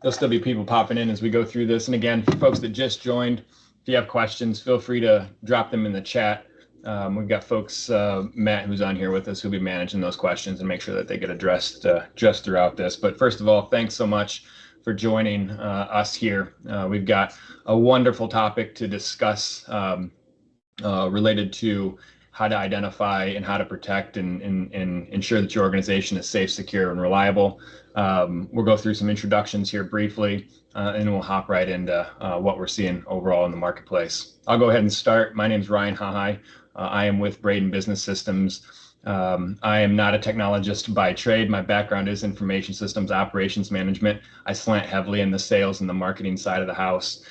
there'll still be people popping in as we go through this. And again, for folks that just joined, if you have questions, feel free to drop them in the chat. We've got folks, Matt, who's on here with us, who'll be managing those questions and make sure that they get addressed just throughout this. But first of all, thanks so much for joining us here. We've got a wonderful topic to discuss related to how to identify and how to protect and ensure that your organization is safe, secure, and reliable. We'll go through some introductions here briefly, and then we'll hop right into what we're seeing overall in the marketplace. I'll go ahead and start. My name is Ryan Hahai. I am with Braden Business Systems. I am not a technologist by trade. My background is information systems operations management. I slant heavily in the sales and the marketing side of the house.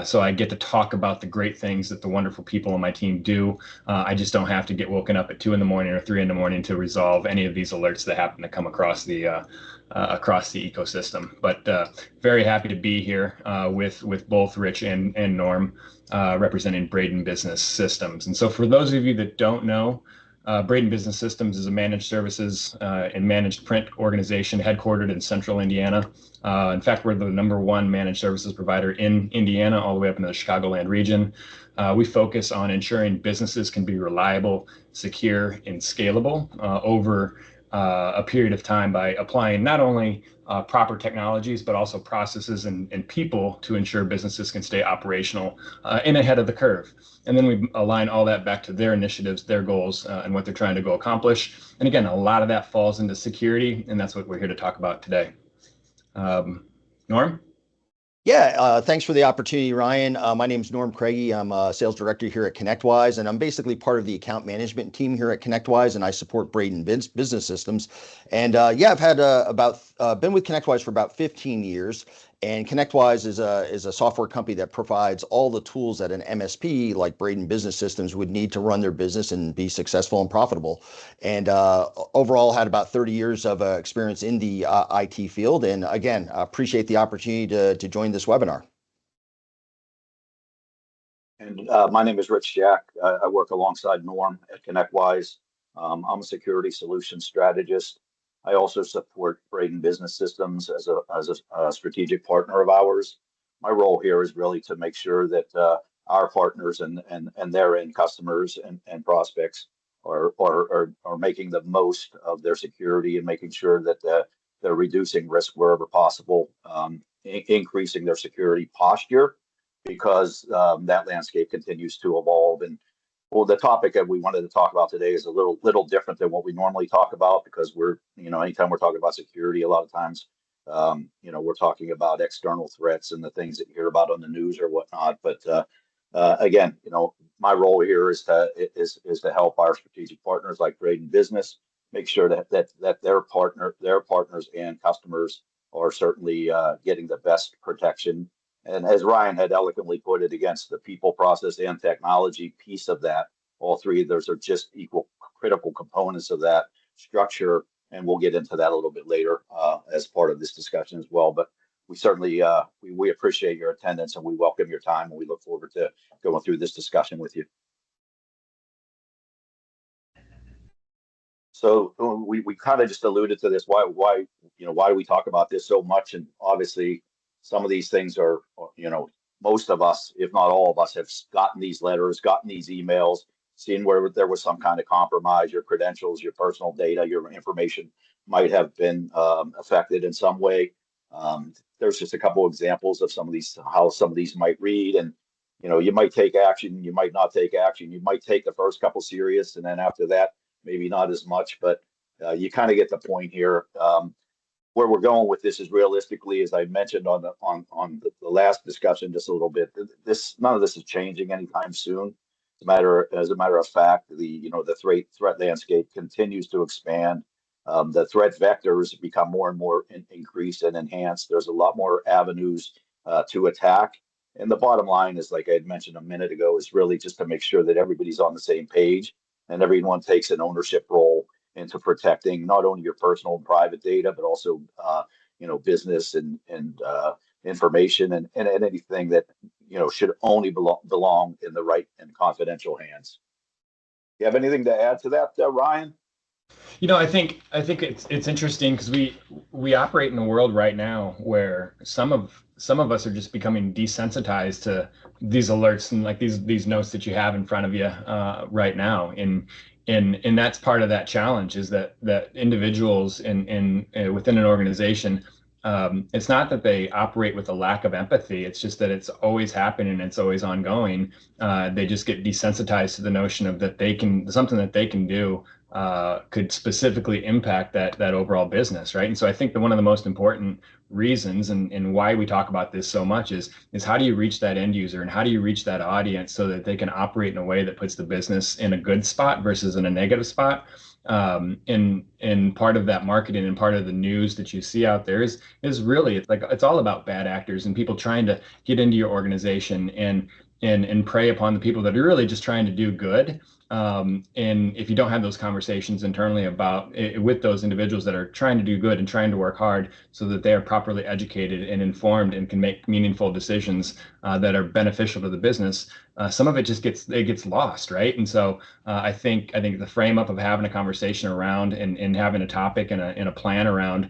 So I get to talk about the great things that the wonderful people on my team do. I just don't have to get woken up at 2 in the morning or 3 in the morning to resolve any of these alerts that happen to come across the ecosystem. But very happy to be here with both Rich and Norm representing Braden Business Systems. And so for those of you that don't know, Braden Business Systems is a managed services and managed print organization headquartered in central Indiana. In fact, we're the #1 managed services provider in Indiana, all the way up into the Chicagoland region. We focus on ensuring businesses can be reliable, secure, and scalable over a period of time by applying not only proper technologies, but also processes and people to ensure businesses can stay operational and ahead of the curve. And then we align all that back to their initiatives, their goals, and what they're trying to go accomplish. And again, a lot of that falls into security, and that's what we're here to talk about today. Norm? Yeah, thanks for the opportunity, Ryan. My name is Norm Craigie. I'm a sales director here at ConnectWise, and I'm basically part of the account management team here at ConnectWise, and I support Braden Business Systems. And yeah, I've had been with ConnectWise for about 15 years. And ConnectWise is a software company that provides all the tools that an MSP like Braden Business Systems would need to run their business and be successful and profitable. And overall, had about 30 years of experience in the IT field. And again, I appreciate the opportunity to join this webinar. And my name is Rich Jack. I work alongside Norm at ConnectWise. I'm a security solution strategist. I also support Braden Business Systems as a strategic partner of ours. My role here is really to make sure that our partners and their end customers and prospects are making the most of their security and making sure that they're reducing risk wherever possible, increasing their security posture, because that landscape continues to evolve. And well, the topic that we wanted to talk about today is a little different than what we normally talk about, because anytime we're talking about security, a lot of times, we're talking about external threats and the things that you hear about on the news or whatnot. But again, my role here is to help our strategic partners like Braden Business make sure that their partners and customers are certainly getting the best protection. And as Ryan had eloquently put it, against the people, process, and technology piece of that, all three of those are just equal critical components of that structure. And we'll get into that a little bit later as part of this discussion as well. But we certainly we appreciate your attendance, and we welcome your time, and we look forward to going through this discussion with you. So we kind of just alluded to this. Why do we talk about this so much? And obviously, some of these things are, most of us, if not all of us, have gotten these letters, gotten these emails, seen where there was some kind of compromise. Your credentials, your personal data, your information might have been affected in some way. There's just a couple of examples of how some of these might read. And, you might take action, you might not take action. You might take the first couple serious, and then after that, maybe not as much. But you kind of get the point here. Where we're going with this is, realistically, as I mentioned on the last discussion just a little bit, none of this is changing anytime soon. As a matter of fact, the threat landscape continues to expand. The threat vectors become more and more increased and enhanced. There's a lot more avenues to attack. And the bottom line is, like I had mentioned a minute ago, is really just to make sure that everybody's on the same page and everyone takes an ownership role into protecting not only your personal and private data, but also business and information and anything that should only belong in the right and confidential hands. You have anything to add to that, Ryan? I think it's interesting because we operate in a world right now where some of us are just becoming desensitized to these alerts and like these notes that you have in front of you right now. And that's part of that challenge is that individuals in within an organization, it's not that they operate with a lack of empathy. It's just that it's always happening and it's always ongoing. They just get desensitized to the notion of that they can something that they can do could specifically impact that overall business, right? And so I think that one of the most important reasons and why we talk about this so much is how do you reach that end user and how do you reach that audience so that they can operate in a way that puts the business in a good spot versus in a negative spot. And part of that marketing and part of the news that you see out there is really it's all about bad actors and people trying to get into your organization and prey upon the people that are really just trying to do good. And if you don't have those conversations internally about it, with those individuals that are trying to do good and trying to work hard so that they are properly educated and informed and can make meaningful decisions that are beneficial to the business, some of it just gets lost, right? And so I think the frame up of having a conversation around and having a topic and a plan around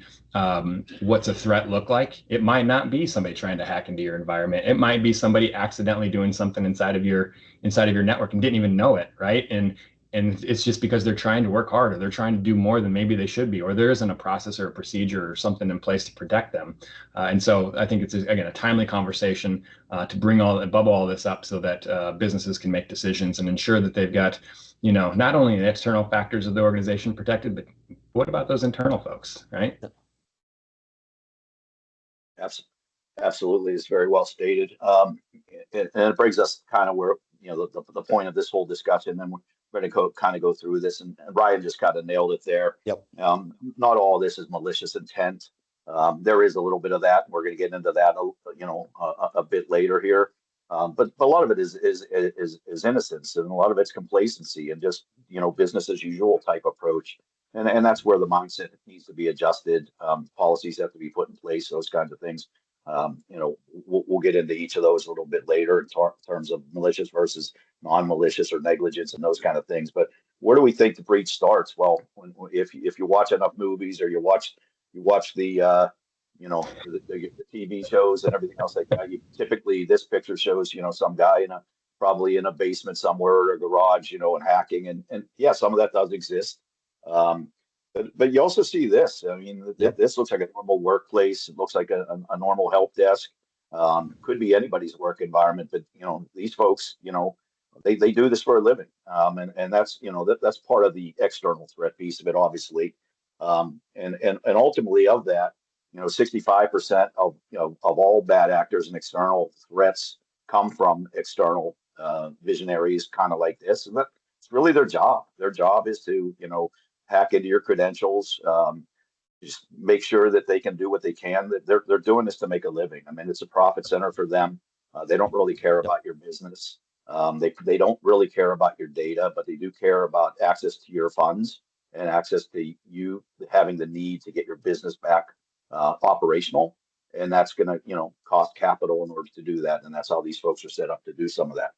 what's a threat look like. It might not be somebody trying to hack into your environment. It might be somebody accidentally doing something inside of your network and didn't even know it, right? And it's just because they're trying to work hard or they're trying to do more than maybe they should be, or there isn't a process or a procedure or something in place to protect them. And so I think it's again a timely conversation to bring bubble all this up so that businesses can make decisions and ensure that they've got, not only the external factors of the organization protected, but what about those internal folks, right? Abs- Absolutely, it's very well stated. And it brings us kind of where, the point of this whole discussion, and we're going to kind of go through this, and Ryan just kind of nailed it there. Yep. Not all this is malicious intent. There is a little bit of that. And we're going to get into that, a bit later here. But a lot of it is innocence, and a lot of it's complacency, and just business as usual type approach. And that's where the mindset needs to be adjusted. Policies have to be put in place, those kinds of things. We'll get into each of those a little bit later in terms of malicious versus non-malicious or negligence and those kind of things. But where do we think the breach starts? Well, if you watch enough movies or you watch the TV shows and everything else like that, you typically this picture shows some guy probably in a basement somewhere or a garage, and hacking, and yeah, some of that does exist. Um, but you also see this. I mean, Yep. this looks like a normal workplace. It looks like a normal help desk. Could be anybody's work environment, but these folks, they do this for a living, and that's that's part of the external threat piece of it, obviously, and ultimately of that, 65% of all bad actors and external threats come from external visionaries, kind of like this, and that it's really their job. Their job is to hack into your credentials, just make sure that they can do what they can. That they're doing this to make a living. I mean, it's a profit center for them. They don't really care Yep. about your business. They don't really care about your data, but they do care about access to your funds and access to you having the need to get your business back operational. And that's going to cost capital in order to do that. And that's how these folks are set up to do some of that.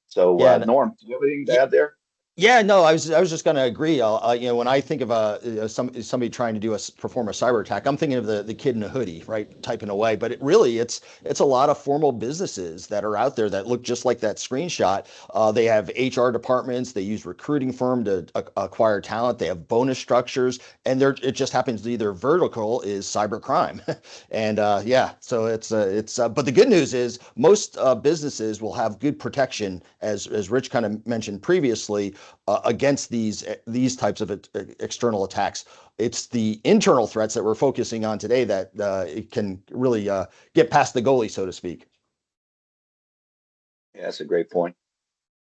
So Yeah. Norm, do you have anything to And, add there? Yeah, no, I was just going to agree. When I think of somebody trying to perform a cyber attack, I'm thinking of the kid in a hoodie, right, typing away. But it's a lot of formal businesses that are out there that look just like that screenshot. They have HR departments, they use recruiting firm to acquire talent, they have bonus structures, and it just happens to either vertical is cyber crime, and yeah, so it's. But the good news is most businesses will have good protection, as Rich kind of mentioned previously, against these types of external attacks. It's the internal threats that we're focusing on today that it can really get past the goalie, so to speak. Yeah, that's a great point.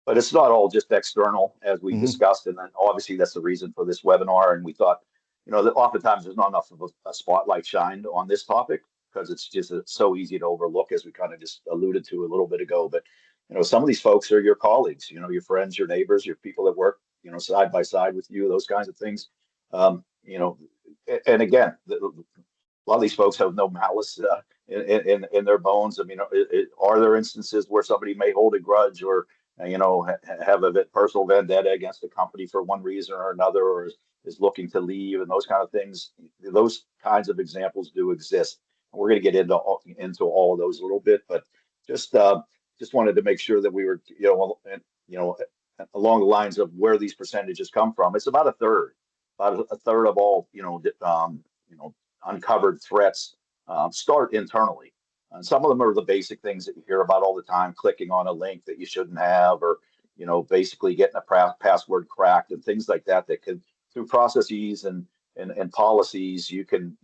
But it's not all just external, as we Hmm. discussed. And then obviously that's the reason for this webinar. And we thought, that oftentimes there's not enough of a spotlight shined on this topic because it's so easy to overlook, as we kind of just alluded to a little bit ago. But, some of these folks are your colleagues, your friends, your neighbors, your people that work, side by side with you, those kinds of things. Um, you know, and again, a lot of these folks have no malice in their bones. I mean, are there instances where somebody may hold a grudge or have a personal vendetta against the company for one reason or another, or is looking to leave and those kind of things. Those kinds of examples do exist. And we're going to get into all of those a little bit, but just wanted to make sure that we were, you know, along the lines of where these percentages come from. It's about a third of all, uncovered threats start internally. And some of them are the basic things that you hear about all the time, clicking on a link that you shouldn't have, or, basically getting a password cracked and things like that, that can, through processes and policies, you can,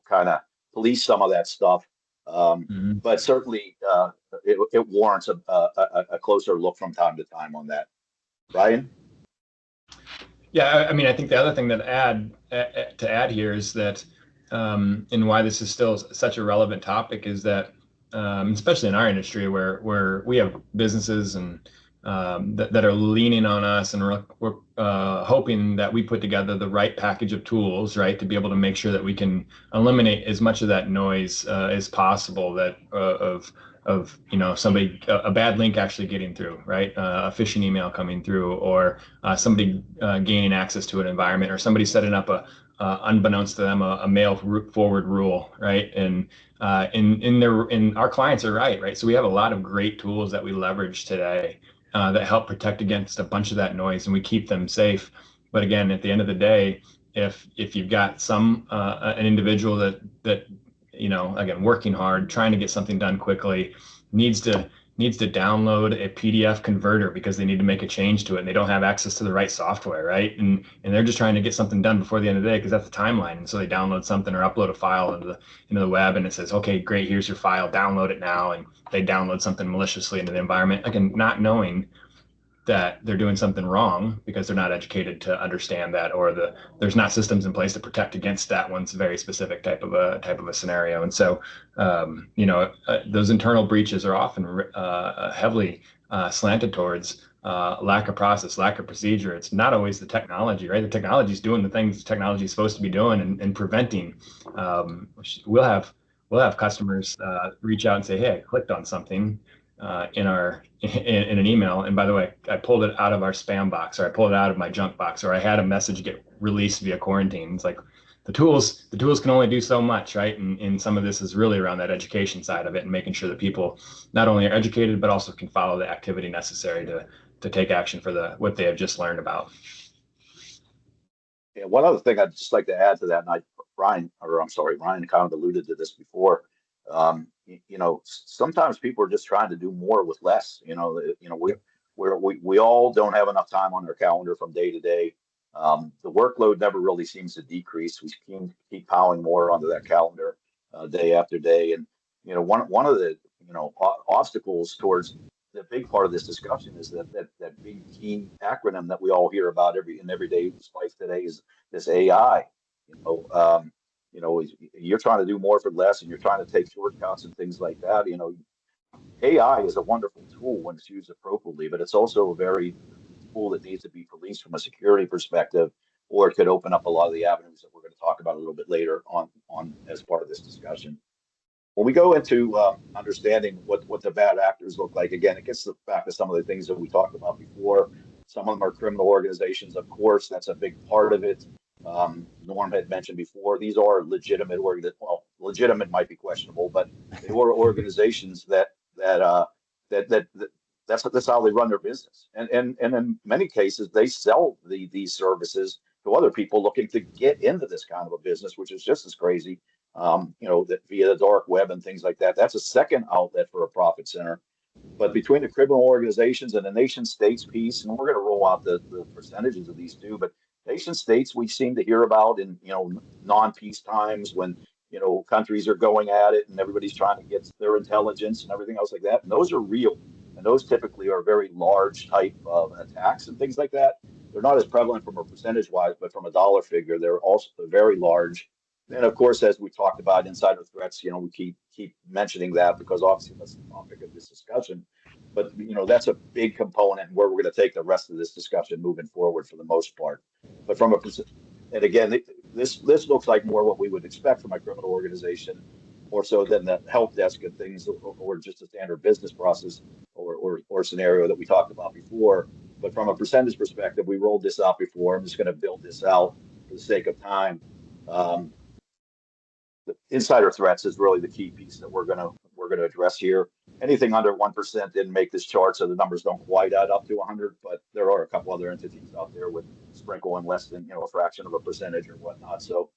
kind of police some of that stuff. But certainly it warrants a closer look from time to time on that. Ryan? Yeah, I mean, I think the other thing to add here is that, and why this is still such a relevant topic is that, especially in our industry where we have businesses and that are leaning on us, and we're hoping that we put together the right package of tools, right, to be able to make sure that we can eliminate as much of that noise as possible, that of somebody, a bad link actually getting through, right, a phishing email coming through, or somebody gaining access to an environment, or somebody setting up unbeknownst to them a mail forward rule, right? And our clients are right. So we have a lot of great tools that we leverage today that help protect against a bunch of that noise, and we keep them safe. But again, at the end of the day, if you've got an individual that again, working hard, trying to get something done quickly, needs to download a PDF converter because they need to make a change to it and they don't have access to the right software, right? And they're just trying to get something done before the end of the day because that's the timeline. And so they download something or upload a file into the web, and it says, okay, great, here's your file, download it now. And they download something maliciously into the environment, again, not knowing that they're doing something wrong because they're not educated to understand that, or there's not systems in place to protect against that one's very specific type of a scenario. And so those internal breaches are often heavily slanted towards lack of process, lack of procedure. It's not always the technology, right? The technology is doing the things the technology is supposed to be doing and preventing. We'll have customers reach out and say, hey, I clicked on something in an email, and by the way, I pulled it out of our spam box, or I pulled it out of my junk box, or I had a message get released via quarantine. It's like the tools can only do so much, right? And some of this is really around that education side of it, and making sure that people not only are educated but also can follow the activity necessary to take action for what they have just learned about. Yeah, one other thing I'd just like to add to that, and Ryan kind of alluded to this before. Sometimes people are just trying to do more with less. We all don't have enough time on our calendar from day to day. The workload never really seems to decrease. We keep piling more onto that calendar day after day. And one of the obstacles towards the big part of this discussion is that big key acronym that we all hear about in everyday life today is this AI. You're trying to do more for less, and you're trying to take shortcuts and things like that. AI is a wonderful tool when it's used appropriately, but it's also a very tool that needs to be policed from a security perspective, or it could open up a lot of the avenues that we're going to talk about a little bit later on as part of this discussion. When we go into understanding what the bad actors look like, again, it gets back to some of the things that we talked about before. Some of them are criminal organizations, of course. That's a big part of it. Norm had mentioned before, these are legitimate legitimate might be questionable, but they are organizations that's how they run their business. And in many cases, they sell these services to other people looking to get into this kind of a business, which is just as crazy. That via the dark web and things like that. That's a second outlet for a profit center. But between the criminal organizations and the nation states piece, and we're going to roll out the percentages of these too, but nation states we seem to hear about in non-peace times when countries are going at it and everybody's trying to get their intelligence and everything else like that. And those are real, and those typically are very large type of attacks and things like that. They're not as prevalent from a percentage wise, but from a dollar figure, they're also very large. And of course, as we talked about insider threats, we keep mentioning that because obviously that's the topic of this discussion. But that's a big component where we're going to take the rest of this discussion moving forward for the most part. But and again, this looks like more what we would expect from a criminal organization, more so than the help desk and things, or just a standard business process or scenario that we talked about before. But from a percentage perspective, we rolled this out before. I'm just going to build this out for the sake of time. The insider threats is really the key piece that we're gonna address here. Anything under 1% didn't make this chart, so the numbers don't quite add up to 100. But there are a couple other entities out there with sprinkling less than a fraction of a percentage or whatnot. So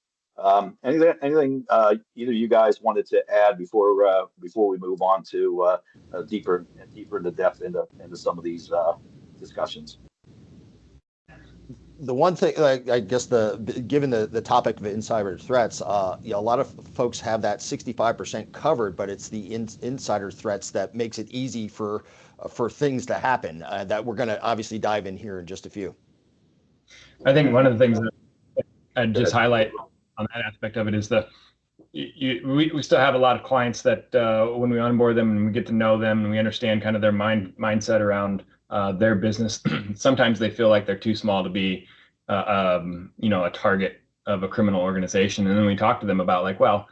anything either you guys wanted to add before we move on to deeper into depth into some of these discussions? The one thing, I guess, given the topic of insider threats, a lot of folks have that 65% covered, but it's the insider threats that makes it easy for things to happen. That we're going to obviously dive in here in just a few. I think one of the things that I'd just highlight on that aspect of it is we still have a lot of clients that when we onboard them and we get to know them and we understand kind of their mindset around their business, sometimes they feel like they're too small to be a target of a criminal organization. And then we talk to them about like, well,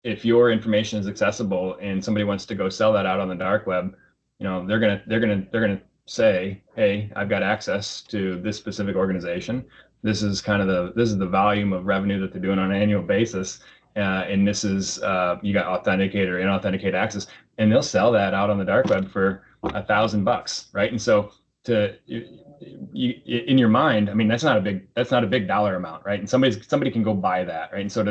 if your information is accessible and somebody wants to go sell that out on the dark web, they're gonna say, hey, I've got access to this specific organization. This is the volume of revenue that they're doing on an annual basis. And this is, you got authenticated or inauthenticated access, and they'll sell that out on the dark web for $1,000, right? And so in your mind, I mean, that's not a big dollar amount, right? And somebody can go buy that, right? And so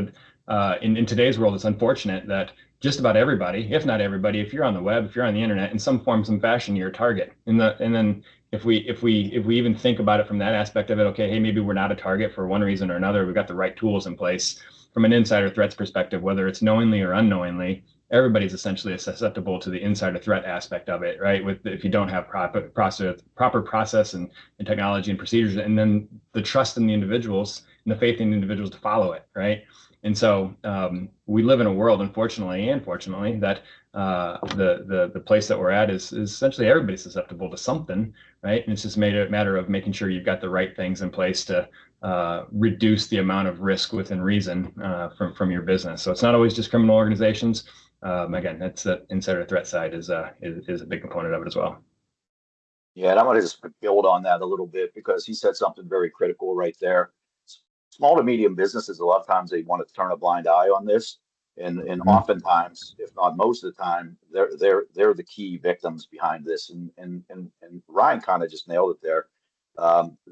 in today's world, it's unfortunate that just about everybody, if not everybody, if you're on the web, if you're on the internet, in some form, some fashion, you're a target. And then if we even think about it from that aspect of it, okay, hey, maybe we're not a target for one reason or another. We've got the right tools in place. From an insider threats perspective, whether it's knowingly or unknowingly, everybody's essentially susceptible to the insider threat aspect of it, right? If you don't have proper process and technology and procedures, and then the trust in the individuals and the faith in the individuals to follow it, right? And so we live in a world, unfortunately and fortunately, that the place that we're at is essentially everybody's susceptible to something, right? And it's just made a matter of making sure you've got the right things in place to reduce the amount of risk within reason from your business. So it's not always just criminal organizations. Again, that's the insider threat side is a big component of it as well. Yeah, and I want to just build on that a little bit because he said something very critical right there. Small to medium businesses, a lot of times they want to turn a blind eye on this, and oftentimes, if not most of the time, they're the key victims behind this. And Ryan kind of just nailed it there.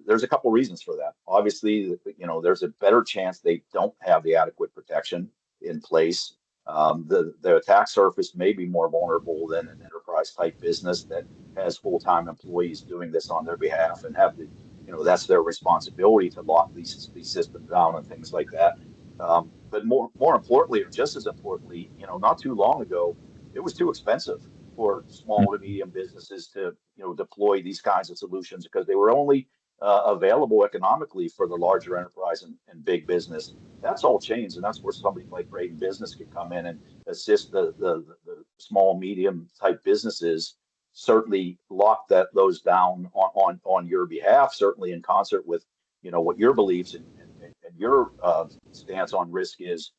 There's a couple reasons for that. Obviously, there's a better chance they don't have the adequate protection in place. The attack surface may be more vulnerable than an enterprise type business that has full-time employees doing this on their behalf and have the, that's their responsibility to lock these systems down and things like that. But more importantly, or just as importantly, not too long ago, it was too expensive for small to medium businesses to deploy these kinds of solutions because they were only available economically for the larger enterprise and big business. That's all changed, and that's where somebody like Braden Business can come in and assist the small medium type businesses. Certainly lock those down on your behalf, certainly in concert with what your beliefs and your stance on risk is.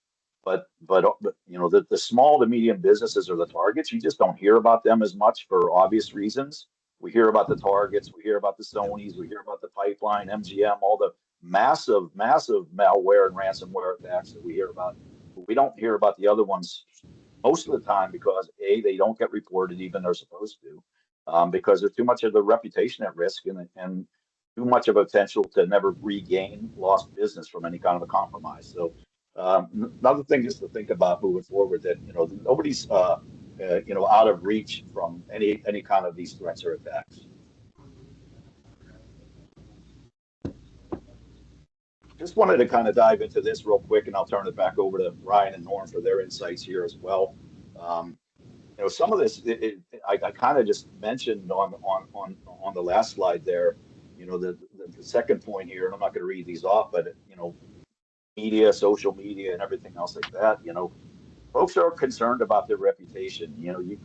But the small to medium businesses are the targets. You just don't hear about them as much for obvious reasons. We hear about the targets, we hear about the Sonys, we hear about the Pipeline, MGM, all the massive malware and ransomware attacks that we hear about. But we don't hear about the other ones most of the time because they don't get reported even they're supposed to, because there's too much of the reputation at risk and too much of a potential to never regain lost business from any kind of a compromise. So another thing just to think about moving forward that nobody's out of reach from any kind of these threats or attacks. Just wanted to kind of dive into this real quick, and I'll turn it back over to Ryan and Norm for their insights here as well. Some of this I kind of just mentioned on the last slide there. The second point here, and I'm not going to read these off, but media, social media, and everything else like that. Folks are concerned about their reputation. You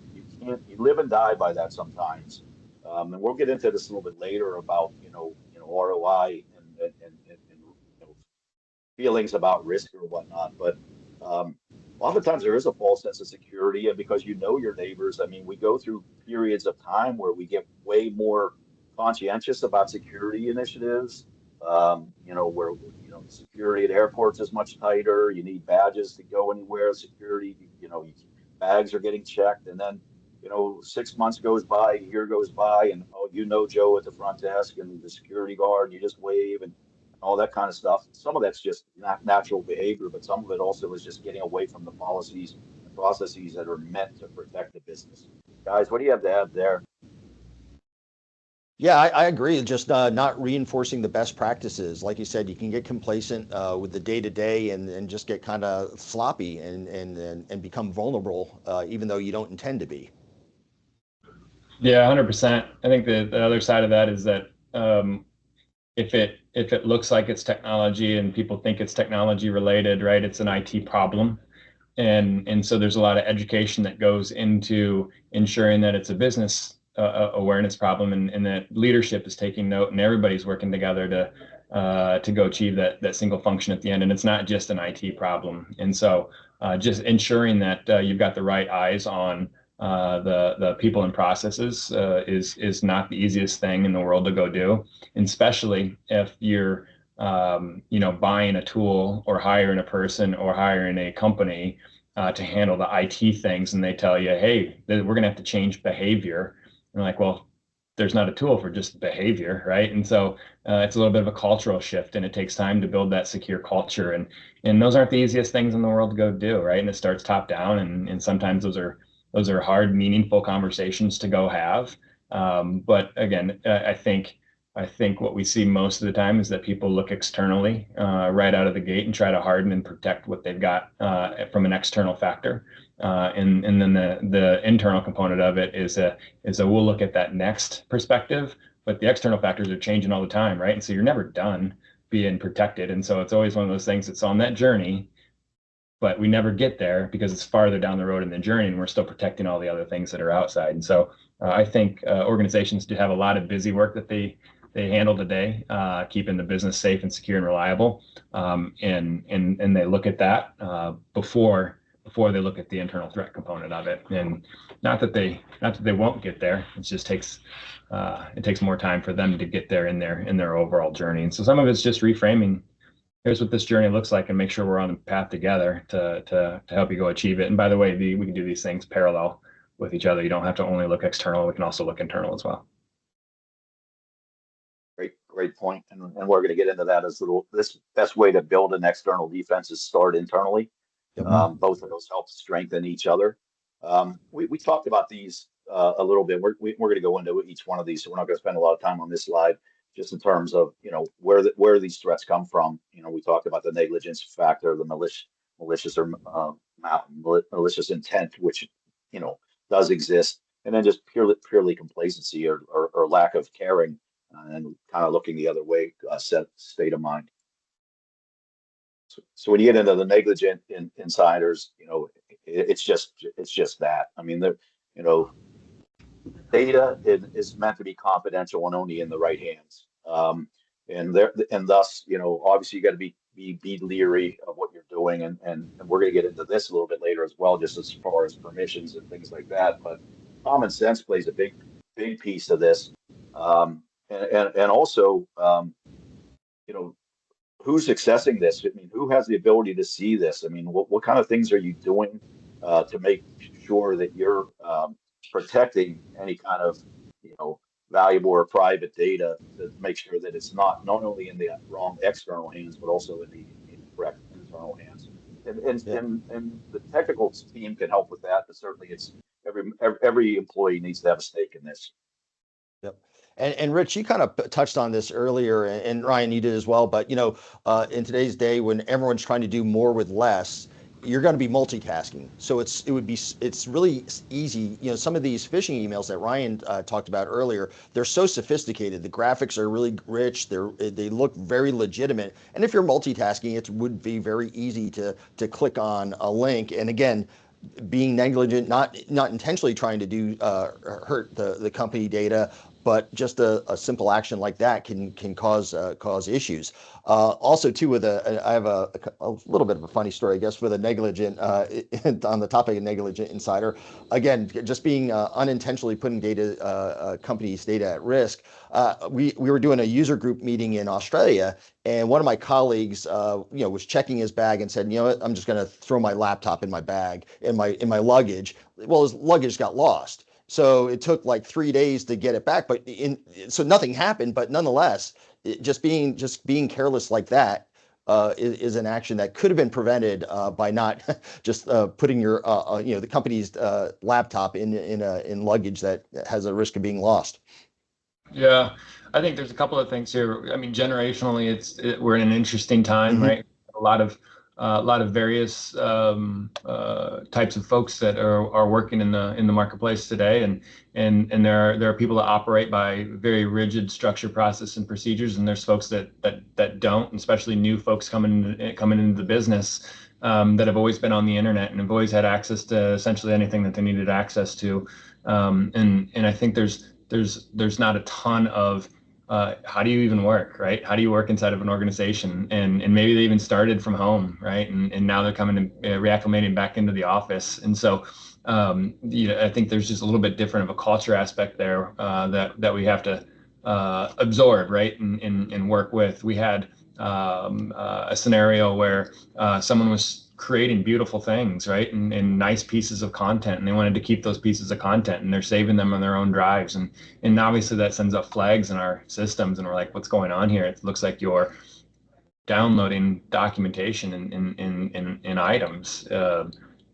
live and die by that sometimes. And we'll get into this a little bit later about ROI and feelings about risk or whatnot. But Oftentimes there is a false sense of security, and because you know your neighbors, I mean, we go through periods of time where we get way more conscientious about security initiatives. Where security at airports is much tighter. You need badges to go anywhere. Security, bags are getting checked, and then 6 months goes by, a year goes by, and oh, Joe at the front desk and the security guard, you just wave and all that kind of stuff. Some of that's just not natural behavior, but some of it also is just getting away from the policies and processes that are meant to protect the business. Guys, what do you have to add there? Yeah, I agree. Just not reinforcing the best practices. Like you said, you can get complacent with the day to day and just get kind of sloppy and become vulnerable, even though you don't intend to be. Yeah, 100%. I think the other side of that is that if it looks like it's technology and people think it's technology related, right? It's an IT problem. And so there's a lot of education that goes into ensuring that it's a business awareness problem, and that leadership is taking note and everybody's working together to go achieve that single function at the end. And it's not just an IT problem. And so just ensuring that you've got the right eyes on the people and processes is not the easiest thing in the world to go do, and especially if you're buying a tool or hiring a person or hiring a company to handle the IT things, and they tell you, hey, we're going to have to change behavior. And like, well, there's not a tool for just behavior, right? And so it's a little bit of a cultural shift, and it takes time to build that secure culture. And those aren't the easiest things in the world to go do, right? And it starts top down, and sometimes those are hard, meaningful conversations to go have. But again, I think what we see most of the time is that people look externally right out of the gate and try to harden and protect what they've got from an external factor. And then the internal component of it is a we'll look at that next perspective, but the external factors are changing all the time, right? And so you're never done being protected. And so it's always one of those things that's on that journey, but we never get there because it's farther down the road in the journey, and we're still protecting all the other things that are outside. And so I think organizations do have a lot of busy work that they handle today, keeping the business safe and secure and reliable, and they look at that before they look at the internal threat component of it. And not that they won't get there. It just takes more time for them to get there in their overall journey. And so some of it's just reframing. Here's what this journey looks like, and make sure we're on the path together to help you go achieve it. And by the way, we can do these things parallel with each other. You don't have to only look external. We can also look internal as well. Great point. And we're going to get into that as this best way to build an external defense is start internally. Yep. Both of those help strengthen each other. We talked about these a little bit. We're going to go into each one of these, so we're not going to spend a lot of time on this slide. Just in terms of where these threats come from. We talked about the negligence factor, the malicious or malicious intent, which does exist, and then just purely complacency or lack of caring and kind of looking the other way, state of mind. So when you get into the negligent insiders, it's just that. I mean, data is meant to be confidential and only in the right hands. And thus, obviously you got to be leery of what you're doing. And we're going to get into this a little bit later as well, just as far as permissions and things like that. But common sense plays a big piece of this. And also, who's accessing this? I mean, who has the ability to see this? I mean, what kind of things are you doing to make sure that you're protecting any kind of, valuable or private data to make sure that it's not only in the wrong external hands, but also in the correct internal hands. And the technical team can help with that, but certainly it's every employee needs to have a stake in this. Yep. And Rich, you kind of touched on this earlier, and Ryan, you did as well. But in today's day, when everyone's trying to do more with less, you're going to be multitasking. So it's really easy. Some of these phishing emails that Ryan talked about earlier, they're so sophisticated. The graphics are really rich. They look very legitimate. And if you're multitasking, it would be very easy to click on a link. And again, being negligent, not intentionally trying to hurt the company data, but just a simple action like that can cause issues. Also, too, with I have a little bit of a funny story, I guess, with a negligent on the topic of negligent insider. Again, just being unintentionally putting companies' data at risk. We were doing a user group meeting in Australia, and one of my colleagues, was checking his bag and said, you know what, I'm just going to throw my laptop in my bag, in my luggage. Well, his luggage got lost. So it took like 3 days to get it back, so nothing happened. But nonetheless, just being careless like that is an action that could have been prevented by not just putting the company's laptop in luggage that has a risk of being lost. Yeah, I think there's a couple of things here. I mean, generationally, we're in an interesting time, Mm-hmm. right? A lot of various types of folks that are working in the marketplace today, and there are people that operate by very rigid structure, process, and procedures, and there's folks that don't, and especially new folks coming into the business that have always been on the internet and have always had access to essentially anything that they needed access to, and I think there's not a ton of how do you even work, right? How do you work inside of an organization? And maybe they even started from home, right? And now they're coming and reacclimating back into the office. And so, I think there's just a little bit different of a culture aspect there that we have to absorb, right? And work with. We had a scenario where someone was creating beautiful things, right? And nice pieces of content, and they wanted to keep those pieces of content, and they're saving them on their own drives, and obviously that sends up flags in our systems, and we're like, what's going on here? It looks like you're downloading documentation in items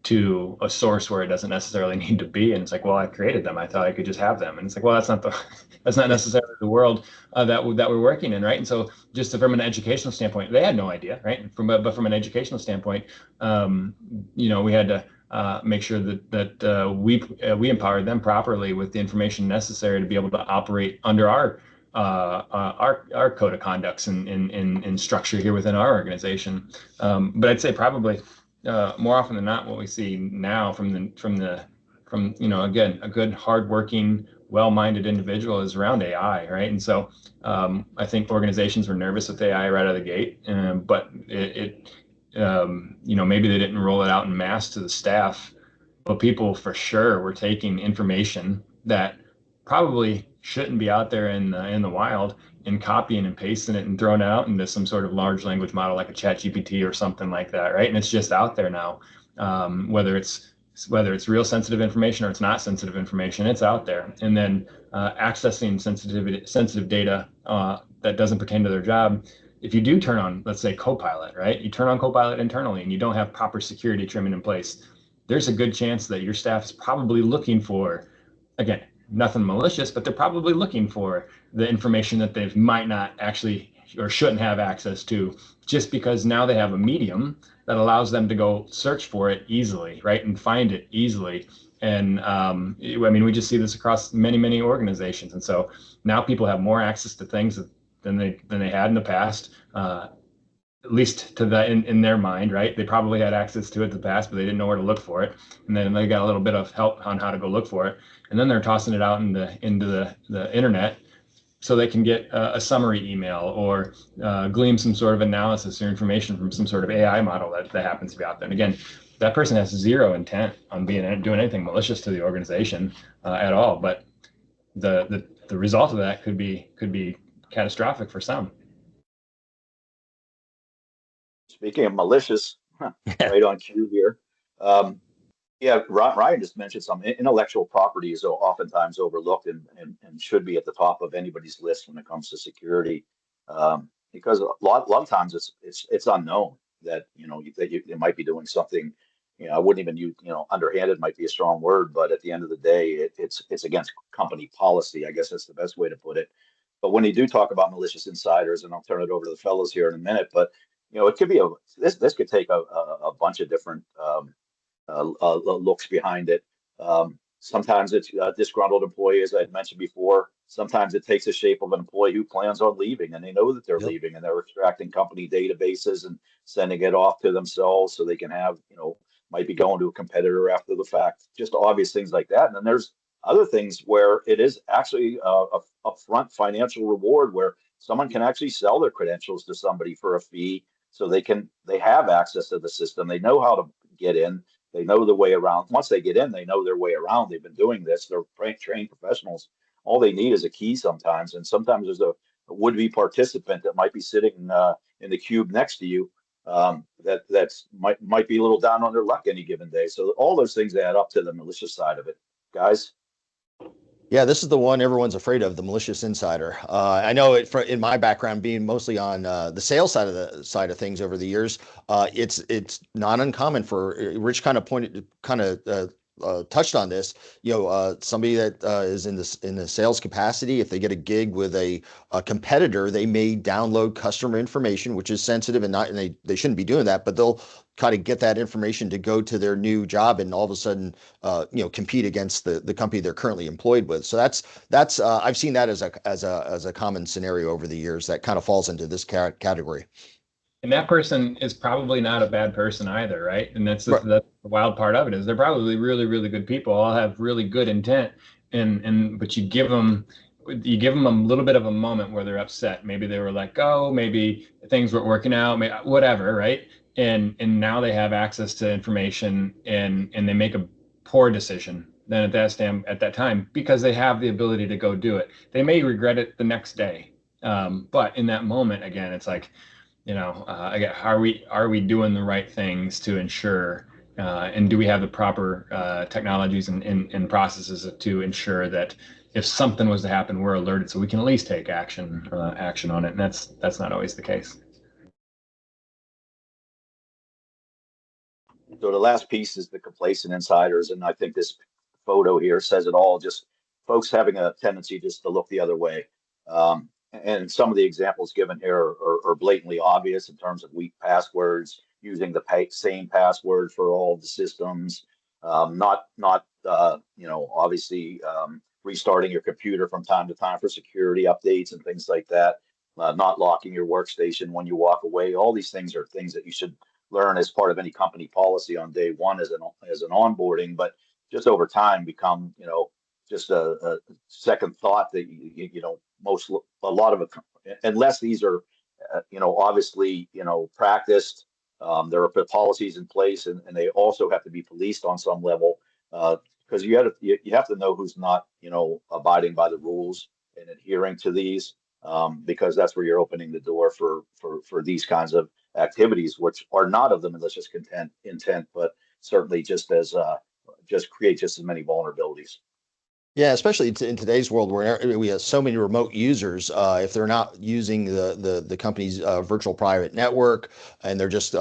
to a source where it doesn't necessarily need to be. And it's like, well, I created them. I thought I could just have them. And it's like, well, that's not necessarily the world that we're working in, right? And so, just from an educational standpoint, they had no idea, right? But from an educational standpoint, we had to make sure that we empowered them properly with the information necessary to be able to operate under our code of conducts and structure here within our organization. But I'd say probably more often than not, what we see now from again, a good, hardworking, well-minded individual is around AI, right? And so I think organizations were nervous with AI right out of the gate, but maybe they didn't roll it out in mass to the staff, but people for sure were taking information that probably shouldn't be out there in the wild and copying and pasting it and throwing it out into some sort of large language model like a ChatGPT or something like that, right? And it's just out there now. Whether it's real sensitive information or it's not sensitive information, it's out there. And then accessing sensitive data that doesn't pertain to their job. If you do turn on, let's say, Copilot, right? You turn on Copilot internally and you don't have proper security trimming in place, there's a good chance that your staff is probably looking for, again, nothing malicious, but they're probably looking for the information that they might not actually or shouldn't have access to, just because now they have a medium that allows them to go search for it easily, right, and find it easily. And we just see this across many organizations, and so now people have more access to things than they had in the past. At least to that in their mind, right? They probably had access to it in the past, but they didn't know where to look for it. And then they got a little bit of help on how to go look for it. And then they're tossing it out into the internet so they can get a summary email or glean some sort of analysis or information from some sort of AI model that happens to be out there. And again, that person has zero intent on doing anything malicious to the organization at all. But the result of that could be catastrophic for some. Speaking of malicious, right on cue here. Ryan just mentioned some intellectual property is oftentimes overlooked and should be at the top of anybody's list when it comes to security, because a lot of times it's unknown that they might be doing something. I wouldn't even use underhanded might be a strong word, but at the end of the day, it's against company policy. I guess that's the best way to put it. But when you do talk about malicious insiders, and I'll turn it over to the fellows here in a minute, but it could be this could take a bunch of different looks behind it. Sometimes it's a disgruntled employee, as I had mentioned before. Sometimes it takes the shape of an employee who plans on leaving, and they know that they're leaving, and they're extracting company databases and sending it off to themselves so they can have, might be going to a competitor after the fact. Just obvious things like that. And then there's other things where it is actually a upfront financial reward where someone can actually sell their credentials to somebody for a fee so they have access to the system. They know how to get in. They know the way around. Once they get in, they know their way around. They've been doing this. They're trained professionals. All they need is a key sometimes. And sometimes there's a would-be participant that might be sitting in the cube next to you that's might be a little down on their luck any given day. So all those things add up to the malicious side of it, guys. Yeah, this is the one everyone's afraid of, the malicious insider. I know it in my background, being mostly on the sales side of things over the years. It's not uncommon for Rich touched on this. Somebody that is in the sales capacity, if they get a gig with a competitor, they may download customer information, which is sensitive and they shouldn't be doing that, but they'll kind of get that information to go to their new job and all of a sudden compete against the company they're currently employed with. So that's I've seen that as a common scenario over the years that kind of falls into this category. And that person is probably not a bad person either, right? And that's Right. the wild part of it is they're probably really, really good people, all have really good intent. But you give them a little bit of a moment where they're upset. Maybe they were let go, maybe things weren't working out, whatever, right? And now they have access to information and they make a poor decision then at that time because they have the ability to go do it. They may regret it the next day. But in that moment, again, it's like, again, are we doing the right things to ensure, and do we have the proper technologies and processes to ensure that if something was to happen, we're alerted so we can at least take action on it, and that's not always the case. So the last piece is the complacent insiders, and I think this photo here says it all. Just folks having a tendency just to look the other way. And some of the examples given here are blatantly obvious in terms of weak passwords, using the same password for all the systems, not obviously restarting your computer from time to time for security updates and things like that, not locking your workstation when you walk away. All these things are things that you should learn as part of any company policy on day one as an onboarding, but just over time become just a second thought that a lot of it, unless these are obviously practiced. There are policies in place, and they also have to be policed on some level, because you have to know who's not abiding by the rules and adhering to these, because that's where you're opening the door for these kinds of activities, which are not of the malicious intent, but certainly just create just as many vulnerabilities. Yeah, especially in today's world where we have so many remote users. If they're not using the company's virtual private network, and they're just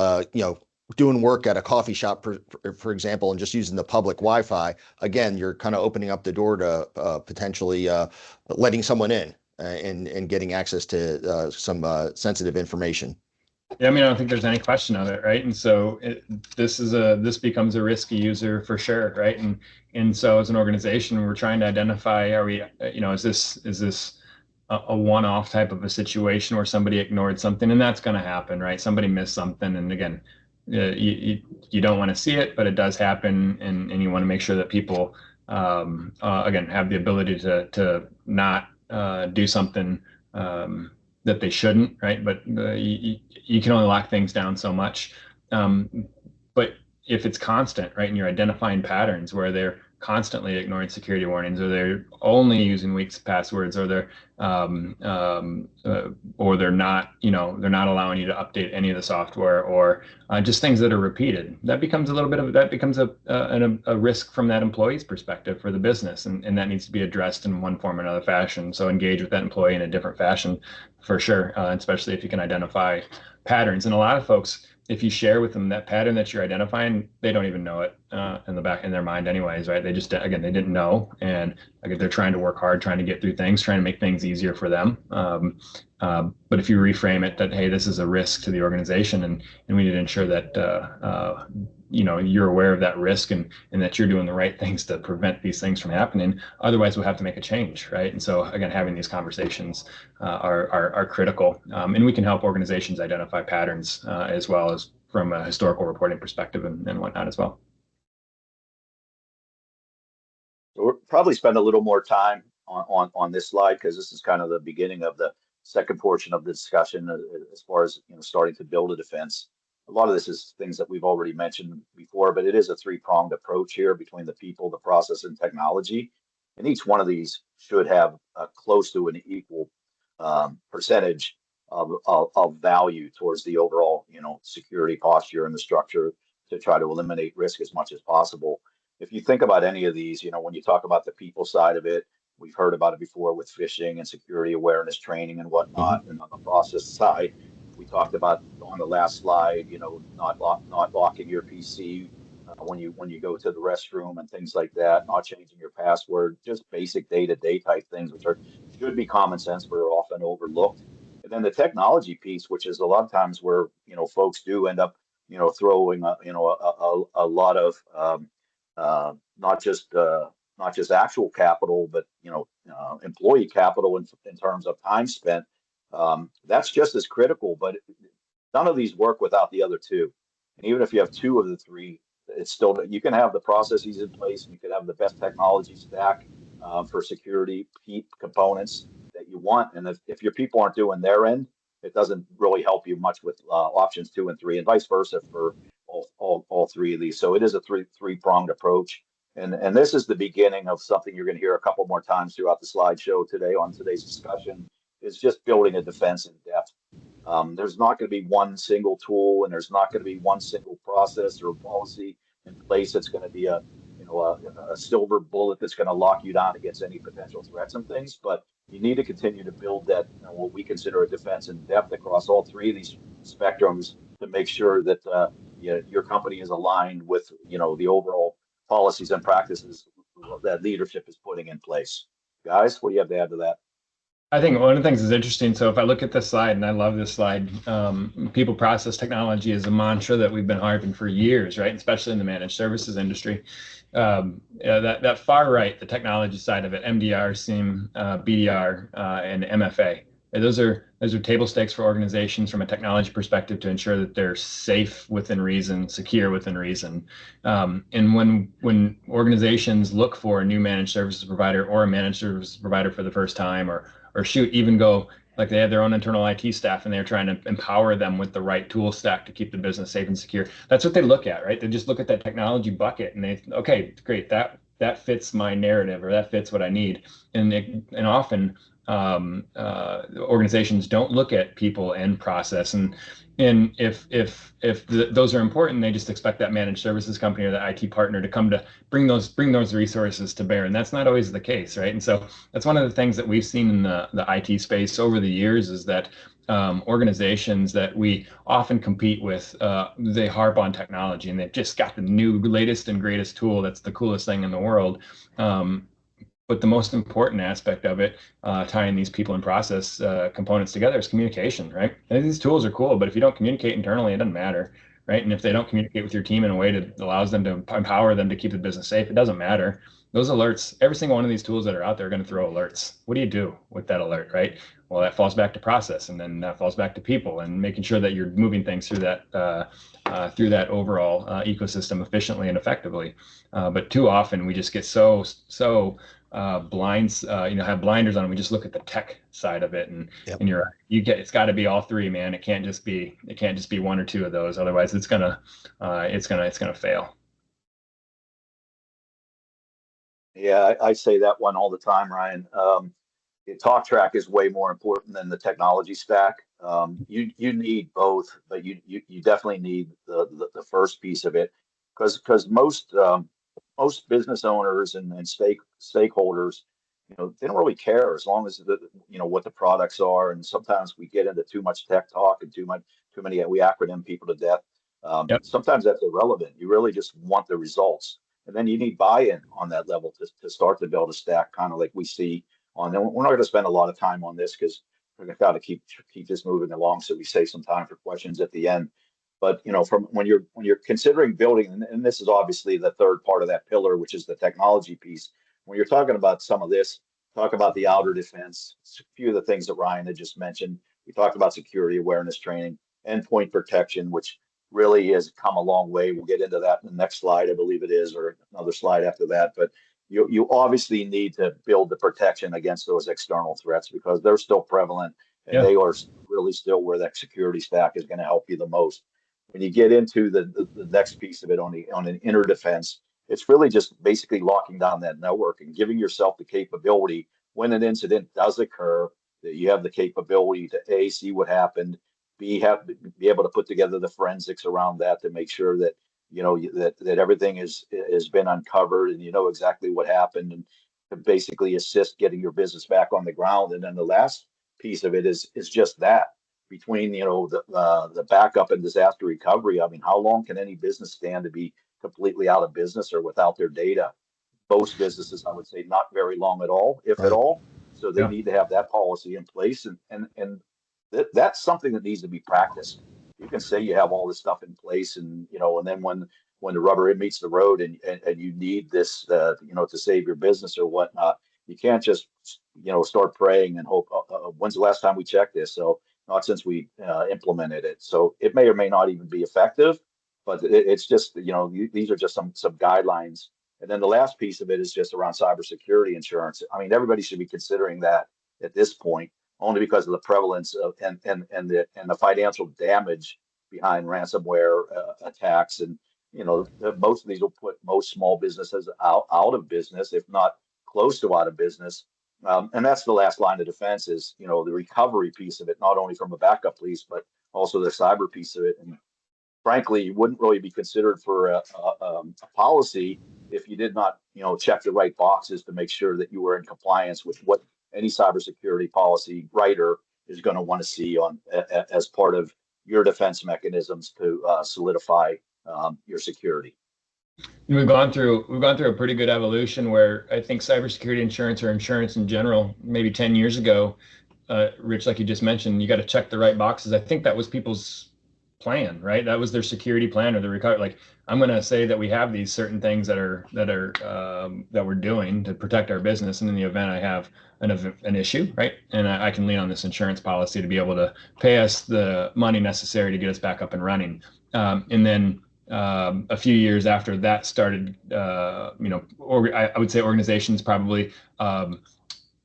doing work at a coffee shop, for example, and just using the public Wi-Fi, again, you're kind of opening up the door to potentially letting someone in and getting access to some sensitive information. Yeah, I mean, I don't think there's any question of it, right? And so this becomes a risky user for sure, right? And so as an organization, we're trying to identify, are we, is this a one-off type of a situation where somebody ignored something, and that's going to happen, right? Somebody missed something, and again, you don't want to see it, but it does happen, and you want to make sure that people again have the ability to not do something that they shouldn't, right? But you can only lock things down so much. But if it's constant, right, and you're identifying patterns where they're constantly ignoring security warnings, or they're only using weak passwords, or they're not, they're not allowing you to update any of the software, or just things that are repeated, that becomes a risk from that employee's perspective for the business, and that needs to be addressed in one form or another fashion. So engage with that employee in a different fashion, for sure, especially if you can identify patterns. And a lot of folks, if you share with them that pattern that you're identifying, they don't even know it in their mind anyways, right? They just, again, they didn't know. And again, they're trying to work hard, trying to get through things, trying to make things easier for them. But if you reframe it that, hey, this is a risk to the organization, and we need to ensure that, you're aware of that risk, and that you're doing the right things to prevent these things from happening. Otherwise, we'll have to make a change, right? And so again, having these conversations are critical, and we can help organizations identify patterns as well as from a historical reporting perspective and whatnot as well. So we'll probably spend a little more time on this slide because this is kind of the beginning of the second portion of the discussion as far as starting to build a defense. A lot of this is things that we've already mentioned before, but it is a three-pronged approach here between the people, the process, and technology. And each one of these should have close to an equal percentage of value towards the overall, security posture and the structure to try to eliminate risk as much as possible. If you think about any of these, when you talk about the people side of it, we've heard about it before with phishing and security awareness training and whatnot. And on the process side, we talked about on the last slide, not locking your PC when you go to the restroom and things like that, not changing your password, just basic day-to-day type things, which should be common sense, but are often overlooked. And then the technology piece, which is a lot of times where folks do end up throwing a lot of not just actual capital, but employee capital in terms of time spent. That's just as critical, but none of these work without the other two. And even if you have two of the three, it's still, you can have the processes in place and you can have the best technology stack for security components that you want. And if your people aren't doing their end, it doesn't really help you much with options 2 and 3, and vice versa for all three of these. So it is a three-pronged approach. And this is the beginning of something you're going to hear a couple more times throughout the slideshow today on today's discussion, is just building a defense in depth. There's not going to be one single tool, and there's not going to be one single process or policy in place that's going to be a silver bullet that's going to lock you down against any potential threats and things. But you need to continue to build that, what we consider a defense in depth across all three of these spectrums to make sure that your company is aligned with the overall policies and practices that leadership is putting in place. Guys, what do you have to add to that? I think one of the things is interesting. So if I look at this slide, and I love this slide, people process technology is a mantra that we've been harping for years, right? Especially in the managed services industry. That far right, the technology side of it, MDR, SIEM, BDR, and MFA. Those are table stakes for organizations from a technology perspective to ensure that they're safe within reason, secure within reason. And when organizations look for a new managed services provider or a managed services provider for the first time, or shoot, even go like they have their own internal IT staff and they're trying to empower them with the right tool stack to keep the business safe and secure. That's what they look at, right? They just look at that technology bucket and they, okay, great, that fits my narrative, or that fits what I need. And often organizations don't look at people and process, and if those are important, they just expect that managed services company or the IT partner to come to bring those resources to bear, and that's not always the case, right? And so that's one of the things that we've seen in the IT space over the years, is that organizations that we often compete with, they harp on technology and they've just got the new latest and greatest tool that's the coolest thing in the world. But the most important aspect of it, tying these people and process components together, is communication, right? And these tools are cool, but if you don't communicate internally, it doesn't matter, right? And if they don't communicate with your team in a way that allows them to empower them to keep the business safe, it doesn't matter. Those alerts, every single one of these tools that are out there are going to throw alerts. What do you do with that alert, right? Well, that falls back to process, and then that falls back to people, and making sure that you're moving things through that overall ecosystem efficiently and effectively. But too often we just get so blinds, have blinders on. We just look at the tech side of it, and Yep. and it's got to be all three, man. It can't just be one or two of those. Otherwise, it's gonna fail. Yeah, I say that one all the time, Ryan. Talk track is way more important than the technology stack. You need both, but you definitely need the first piece of it, because most business owners and stakeholders, they don't really care as long as what the products are. And sometimes we get into too much tech talk and too many, we acronym people to death. Yep. Sometimes that's irrelevant. You really just want the results, and then you need buy-in on that level to start to build a stack, kind of like we see on. And we're not going to spend a lot of time on this because we're going to got to keep this moving along, so we save some time for questions at the end. But from when you're considering building, and this is obviously the third part of that pillar, which is the technology piece. When you're talking about some of this, talk about the outer defense. A few of the things that Ryan had just mentioned. We talked about security awareness training, endpoint protection, which really has come a long way. We'll get into that in the next slide, I believe it is, or another slide after that. But you obviously need to build the protection against those external threats because they're still prevalent and Yeah. they are really still where that security stack is going to help you the most. When you get into the next piece of it on an inner defense, it's really just basically locking down that network and giving yourself the capability when an incident does occur that you have the capability to A, see what happened, be able to put together the forensics around that to make sure that that everything has been uncovered and you know exactly what happened and to basically assist getting your business back on the ground. And then the last piece of it is just that between the backup and disaster recovery. I mean, how long can any business stand to be completely out of business or without their data? Most businesses, I would say, not very long at all, if at Right. all. So they Yeah. need to have that policy in place, and that's something that needs to be practiced. You can say you have all this stuff in place, and then when the rubber meets the road, and you need this, to save your business or whatnot, you can't just start praying and hope. When's the last time we checked this? So not since we implemented it. So it may or may not even be effective, but it's just these are just some guidelines. And then the last piece of it is just around cybersecurity insurance. I mean, everybody should be considering that at this point, only because of the prevalence of and the financial damage behind ransomware attacks. And most of these will put most small businesses out of business, if not close to out of business. And that's the last line of defense is the recovery piece of it, not only from a backup piece, but also the cyber piece of it. And frankly, you wouldn't really be considered for a policy if you did not, check the right boxes to make sure that you were in compliance with what any cybersecurity policy writer is going to want to see as part of your defense mechanisms to solidify your security. We've gone through a pretty good evolution where I think cybersecurity insurance or insurance in general, maybe 10 years ago, Rich, like you just mentioned, you got to check the right boxes. I think that was people's plan, right? That was their security plan or the recovery. Like, I'm going to say that we have these certain things that we're doing to protect our business, and in the event I have an issue, right, and I can lean on this insurance policy to be able to pay us the money necessary to get us back up and running. And then a few years after that started, I would say organizations probably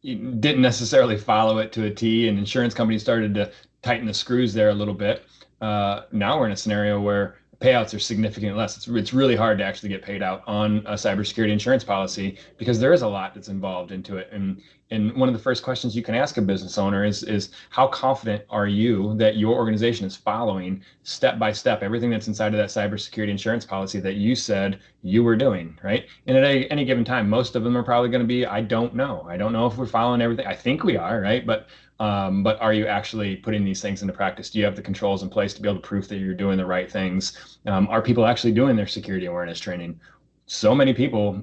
didn't necessarily follow it to a T, and insurance companies started to tighten the screws there a little bit. Now we're in a scenario where payouts are significantly less. It's really hard to actually get paid out on a cybersecurity insurance policy because there is a lot that's involved into it. And one of the first questions you can ask a business owner is how confident are you that your organization is following step by step everything that's inside of that cybersecurity insurance policy that you said you were doing, right? And at any given time, most of them are probably going to be, I don't know. I don't know if we're following everything. I think we are, right? But are you actually putting these things into practice? Do you have the controls in place to be able to prove that you're doing the right things? Are people actually doing their security awareness training? So many people,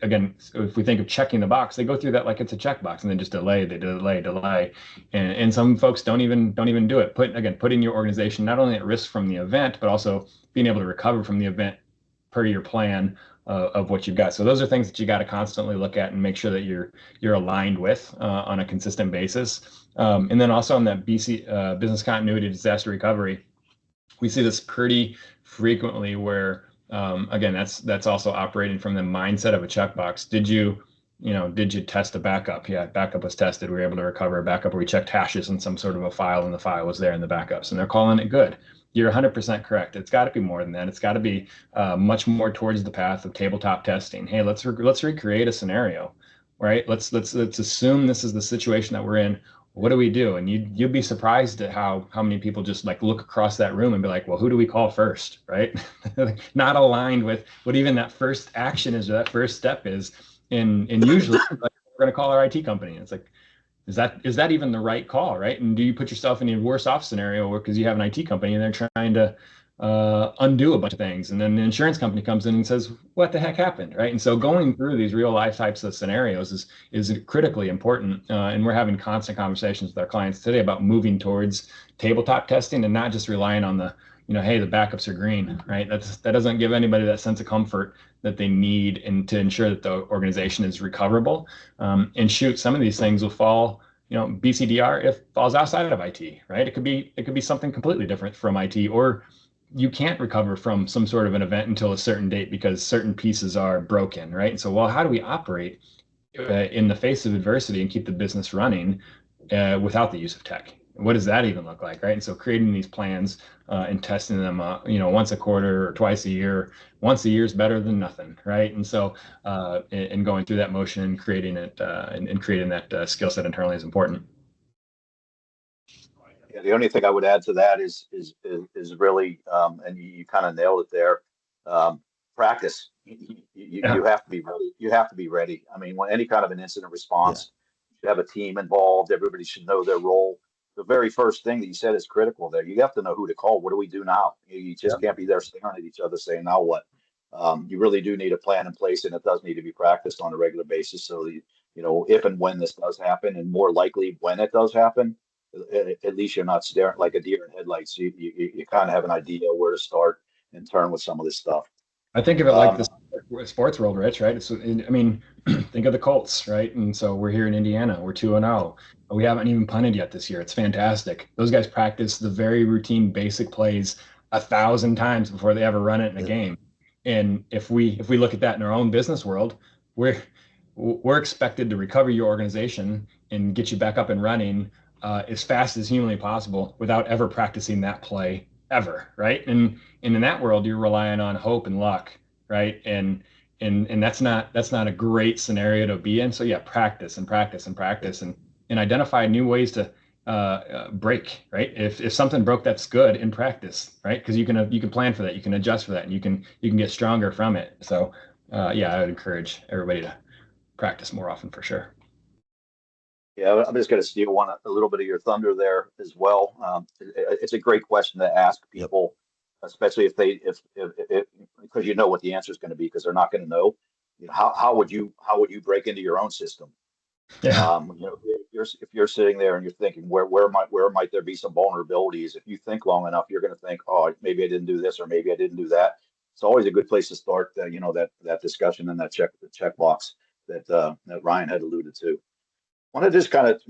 again, if we think of checking the box, they go through that like it's a checkbox and then just delay, and some folks don't even do it. Putting your organization not only at risk from the event, but also being able to recover from the event per your plan of what you've got. So those are things that you got to constantly look at and make sure that you're aligned with on a consistent basis. And then also on that business continuity disaster recovery, we see this pretty frequently where again, that's also operating from the mindset of a checkbox. Did you test a backup? Yeah, backup was tested. We were able to recover a backup where we checked hashes in some sort of a file, and the file was there in the backups, and they're calling it good. You're 100% correct. It's got to be more than that. It's got to be much more towards the path of tabletop testing. Hey, let's recreate a scenario, right? Let's assume this is the situation that we're in. What do we do? And you'd be surprised at how many people just like look across that room and be like, well, who do we call first, right? Not aligned with what even that first action is or that first step is. And usually like, we're going to call our IT company. And it's like, is that even the right call, right? And do you put yourself in a worse off scenario because you have an IT company and they're trying to undo a bunch of things, and then the insurance company comes in and says, "What the heck happened?" Right? And so going through these real life types of scenarios is critically important, and we're having constant conversations with our clients today about moving towards tabletop testing and not just relying on the hey, the backups are green, right? That doesn't give anybody that sense of comfort that they need and to ensure that the organization is recoverable. And shoot, some of these things will fall, BCDR, if falls outside of IT, right? It could be something completely different from IT, or you can't recover from some sort of an event until a certain date because certain pieces are broken, right? And so, well, how do we operate in the face of adversity and keep the business running without the use of tech? What does that even look like, right? And so creating these plans and testing them, once a quarter or twice a year. Once a year is better than nothing, right? And so, and going through that motion and creating it and creating that skill set internally is important. Yeah, the only thing I would add to that is really, and you kind of nailed it there. Practice. You have to be ready. You have to be ready. I mean, when any kind of an incident response, you should have a team involved. Everybody should know their role. The very first thing that you said is critical there. You have to know who to call. What do we do now? You just can't be there staring at each other saying, now what? You really do need a plan in place, and it does need to be practiced on a regular basis. So, if and when this does happen, and more likely when it does happen, at least you're not staring like a deer in headlights. You kind of have an idea where to start and turn with some of this stuff. I think of it like this sports world, Rich, right? So, I mean, think of the Colts, right? And so we're here in Indiana. We're 2-0. We haven't even punted yet this year. It's fantastic. Those guys practice the very routine, basic plays 1,000 times before they ever run it in a game. And if we look at that in our own business world, we're expected to recover your organization and get you back up and running as fast as humanly possible without ever practicing that play ever, right? And in that world, you're relying on hope and luck, right? And that's not a great scenario to be in. So yeah, practice and practice and practice and identify new ways to break, right? If something broke, that's good in practice, right? Because you can plan for that, you can adjust for that, and you can get stronger from it. So yeah, I would encourage everybody to practice more often for sure. Yeah, I'm just going to steal a little bit of your thunder there as well. It's a great question to ask people, especially if because you know what the answer is going to be because they're not going to know. How would you break into your own system? Yeah. If you're sitting there and you're thinking where might there be some vulnerabilities? If you think long enough, you're going to think, oh, maybe I didn't do this or maybe I didn't do that. It's always a good place to start. That discussion and that checkbox that Ryan had alluded to. I want to just kind of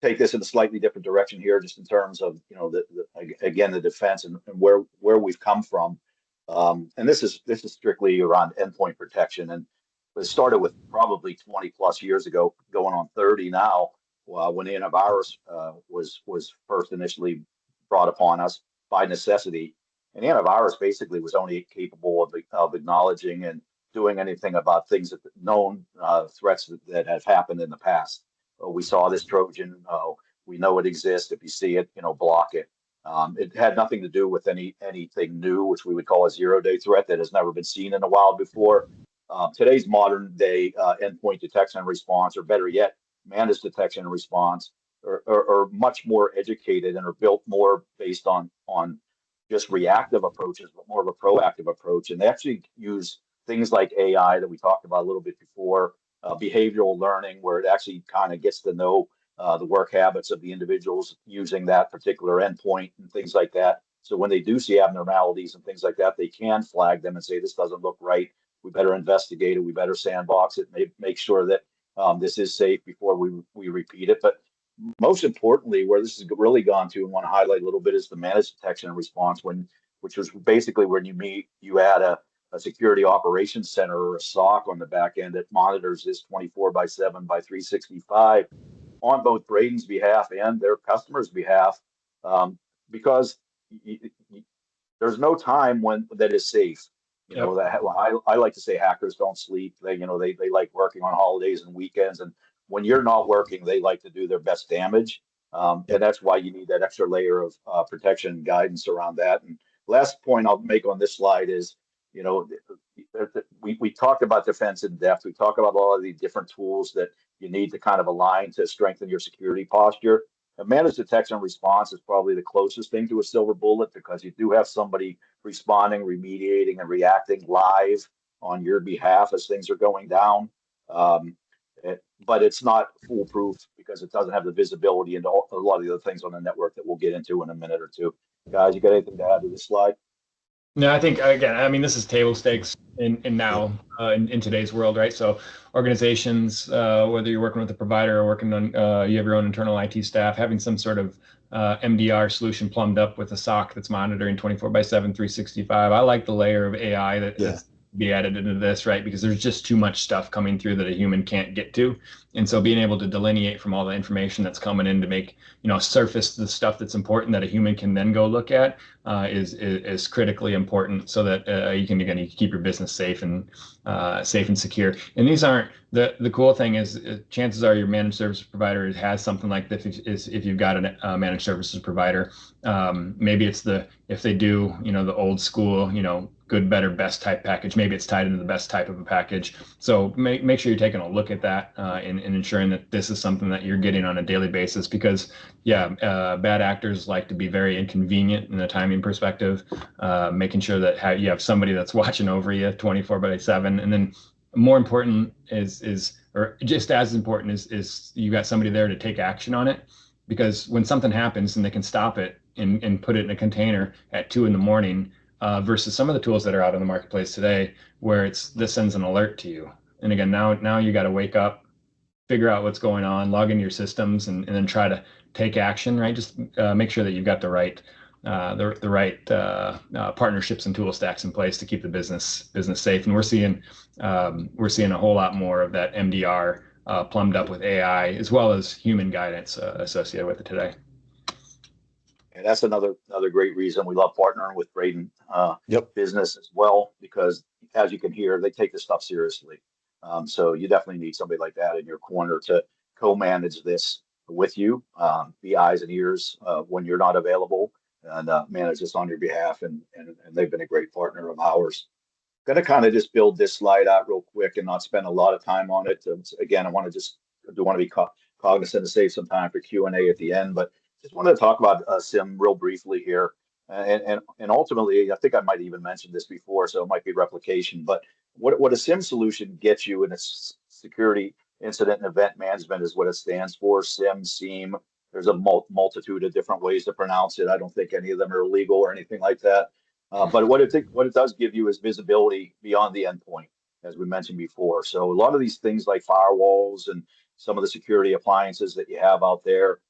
take this in a slightly different direction here, just in terms of again the defense and where we've come from. And this is strictly around endpoint protection, and it started with probably 20 plus years ago, going on 30 now, when the antivirus was first initially brought upon us by necessity. And the antivirus basically was only capable of acknowledging and doing anything about things that known threats that have happened in the past. We saw this Trojan. We know it exists. If you see it, block it. It had nothing to do with anything new, which we would call a zero-day threat that has never been seen in the wild before. Today's modern day endpoint detection and response, or better yet, managed detection and response, are much more educated and are built more based on just reactive approaches, but more of a proactive approach. And they actually use things like AI that we talked about a little bit before, behavioral learning, where it actually kind of gets to know the work habits of the individuals using that particular endpoint and things like that. So when they do see abnormalities and things like that, they can flag them and say, this doesn't look right. We better investigate it. We better sandbox it, make sure that this is safe before we repeat it. But most importantly, where this has really gone to and want to highlight a little bit is the managed detection and response, which was basically when you add a security operations center or a SOC on the back end that monitors this 24/7 by 365 on both Braden's behalf and their customers' behalf, because there's no time when that is safe. I like to say hackers don't sleep. They like working on holidays and weekends, and when you're not working, they like to do their best damage. And that's why you need that extra layer of protection and guidance around that. And last point I'll make on this slide is, we talked about defense in depth. We talk about a lot of the different tools that you need to kind of align to strengthen your security posture. And managed detection and response is probably the closest thing to a silver bullet, because you do have somebody responding, remediating, and reacting live on your behalf as things are going down. But it's not foolproof because it doesn't have the visibility into a lot of the other things on the network that we'll get into in a minute or two. Guys, you got anything to add to this slide? No, I think again, I mean, this is table stakes in today's world, right? So organizations, whether you're working with a provider or working on, you have your own internal IT staff, having some sort of MDR solution plumbed up with a SOC that's monitoring 24/7, 365. I like the layer of AI that's be added into this, right? Because there's just too much stuff coming through that a human can't get to. And so being able to delineate from all the information that's coming in to make, surface the stuff that's important that a human can then go look at is critically important so that you can keep your business safe and secure. And these aren't the cool thing is chances are your managed service provider has something like this. If you've got a managed services provider, maybe it's if they do the old school good, better, best type package. Maybe it's tied into the best type of a package. So make sure you're taking a look at that and ensuring that this is something that you're getting on a daily basis. Because bad actors like to be very inconvenient in a timing perspective. Making sure that you have somebody that's watching over you 24/7, and then more important or just as important is you got somebody there to take action on it. Because when something happens and they can stop it and put it in a container at 2 a.m. Versus some of the tools that are out in the marketplace today, where this sends an alert to you. And again, now you got to wake up, figure out what's going on, log into your systems, and then try to take action. Right, just make sure that you've got the right partnerships and tool stacks in place to keep the business safe. And we're seeing a whole lot more of that MDR plumbed up with AI as well as human guidance associated with it today. And that's another great reason we love partnering with Braden Business as well, because as you can hear, they take this stuff seriously. So you definitely need somebody like that in your corner to co-manage this with you, be eyes and ears when you're not available, and manage this on your behalf. And they've been a great partner of ours. Going to kind of just build this slide out real quick and not spend a lot of time on it. Again, I want to be cognizant to save some time for Q&A at the end, but just wanted to talk about SIM real briefly here. And ultimately, I think I might even mentioned this before, so it might be replication. But what a SIM solution gets you in its security incident and event management is what it stands for. SIM. There's a multitude of different ways to pronounce it. I don't think any of them are illegal or anything like that. But what it does give you is visibility beyond the endpoint, as we mentioned before. So a lot of these things like firewalls and some of the security appliances that you have out there,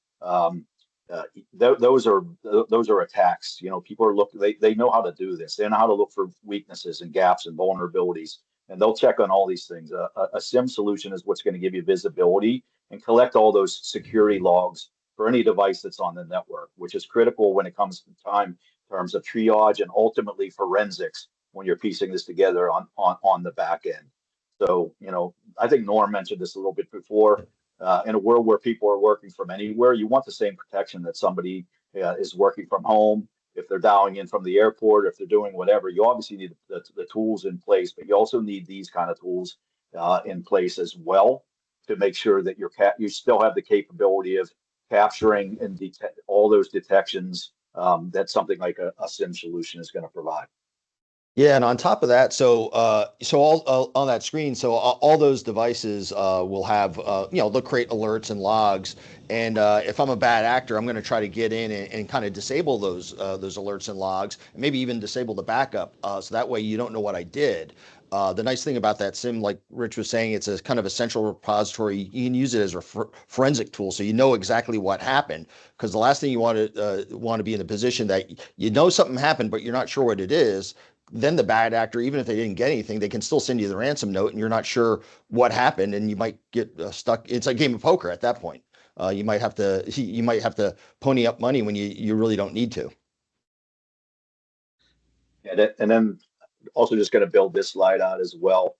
those are attacks. People are looking. They know how to do this. They know how to look for weaknesses and gaps and vulnerabilities, and they'll check on all these things. A SIM solution is what's going to give you visibility and collect all those security logs for any device that's on the network, which is critical when it comes to time in terms of triage and ultimately forensics when you're piecing this together on the back end. So, I think Norm mentioned this a little bit before. In a world where people are working from anywhere, you want the same protection that somebody is working from home. If they're dialing in from the airport, if they're doing whatever, you obviously need the tools in place, but you also need these kind of tools in place as well to make sure that you still have the capability of capturing and all those detections that something like a SIM solution is going to provide. Yeah, and on top of that, so all on that screen, so all those devices will have, they'll create alerts and logs. And if I'm a bad actor, I'm going to try to get in and kind of disable those alerts and logs, and maybe even disable the backup, so that way you don't know what I did. The nice thing about that SIM, like Rich was saying, it's a kind of a central repository. You can use it as a forensic tool, so you know exactly what happened. Because the last thing you want to be in a position that something happened, but you're not sure what it is. Then the bad actor, even if they didn't get anything, they can still send you the ransom note, and you're not sure what happened, and you might get stuck. It's a game of poker at that point. You might have to pony up money when you really don't need to. And then also just going to build this slide out as well,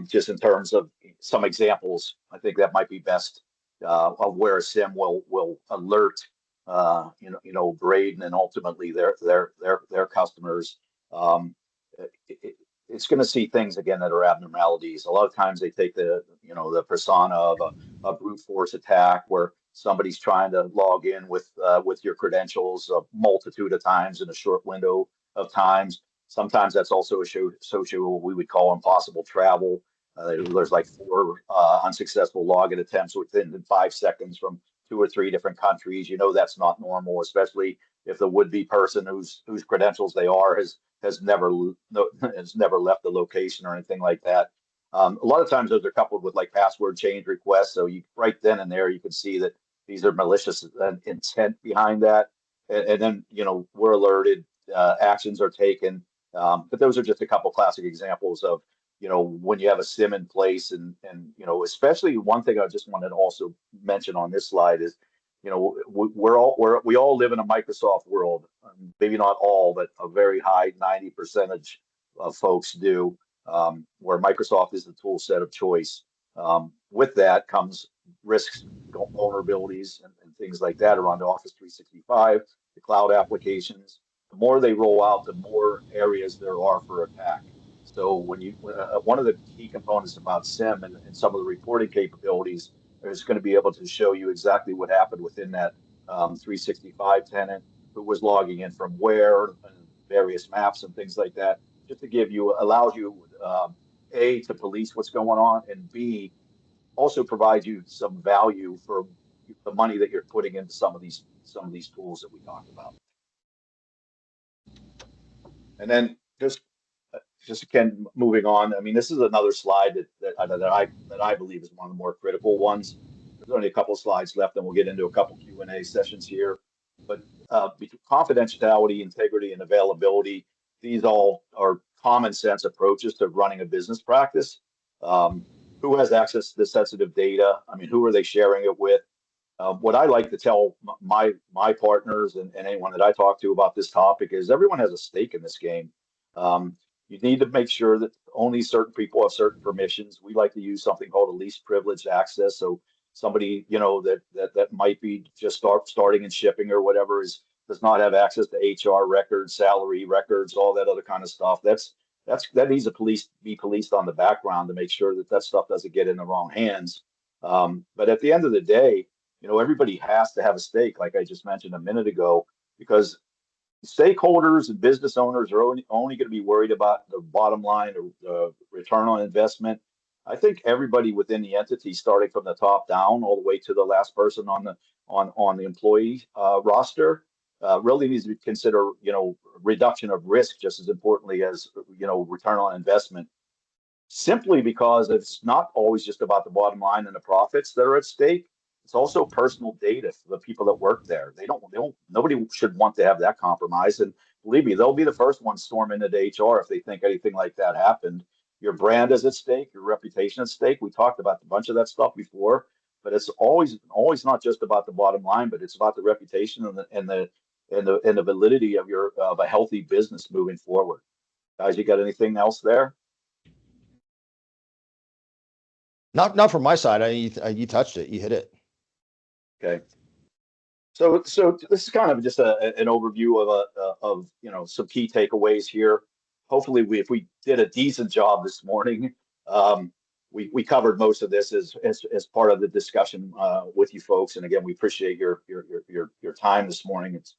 just in terms of some examples. I think that might be best of where a SIM will alert, Braden and ultimately their customers. It's going to see things again that are abnormalities. A lot of times they take the persona of a brute force attack where somebody's trying to log in with your credentials a multitude of times in a short window of times. Sometimes that's also associated with what we would call impossible travel. There's like 4 unsuccessful login attempts within 5 seconds from 2 or 3 different countries. That's not normal, especially if the would-be person whose credentials they are has never left the location or anything like that. A lot of times those are coupled with like password change requests. So you right then and there you can see that these are malicious intent behind that, and then we're alerted, actions are taken. But those are just a couple classic examples of when you have a SIM in place, and especially one thing I just wanted to also mention on this slide is we all live in a Microsoft world. Maybe not all, but a very high 90% of folks do, where Microsoft is the tool set of choice. With that comes risks, vulnerabilities, and things like that around Office 365, the cloud applications. The more they roll out, the more areas there are for attack. So one of the key components about SIM and some of the reporting capabilities is going to be able to show you exactly what happened within that 365 tenant, who was logging in from where, and various maps and things like that, just to allows you, A, to police what's going on, and B, also provides you some value for the money that you're putting into some of these tools that we talked about. And then just again, moving on. I mean, this is another slide that I believe is one of the more critical ones. There's only a couple of slides left, and we'll get into a couple Q&A sessions here. But confidentiality, integrity, and availability, these all are common sense approaches to running a business practice. Who has access to the sensitive data? I mean, who are they sharing it with? What I like to tell my partners and anyone that I talk to about this topic is everyone has a stake in this game. You need to make sure that only certain people have certain permissions. We like to use something called a least privileged access. So somebody that might be just starting in shipping or whatever does not have access to HR records, salary records, all that other kind of stuff. That needs to be policed on the background to make sure that stuff doesn't get in the wrong hands. But at the end of the day, everybody has to have a stake, like I just mentioned a minute ago, because stakeholders and business owners are only going to be worried about the bottom line or the return on investment. I think everybody within the entity, starting from the top down all the way to the last person on the employee roster, really needs to consider reduction of risk just as importantly as return on investment. Simply because it's not always just about the bottom line and the profits that are at stake. It's also personal data for the people that work there. Nobody should want to have that compromised. And believe me, they'll be the first ones storming into HR if they think anything like that happened. Your brand is at stake, your reputation at stake. We talked about a bunch of that stuff before, but it's always not just about the bottom line, but it's about the reputation and the validity of a healthy business moving forward. Guys, you got anything else there? Not from my side. You touched it. You hit it. Okay. So this is kind of just an overview of some key takeaways here. Hopefully, if we did a decent job this morning, we covered most of this as part of the discussion with you folks. And again, we appreciate your time this morning. It's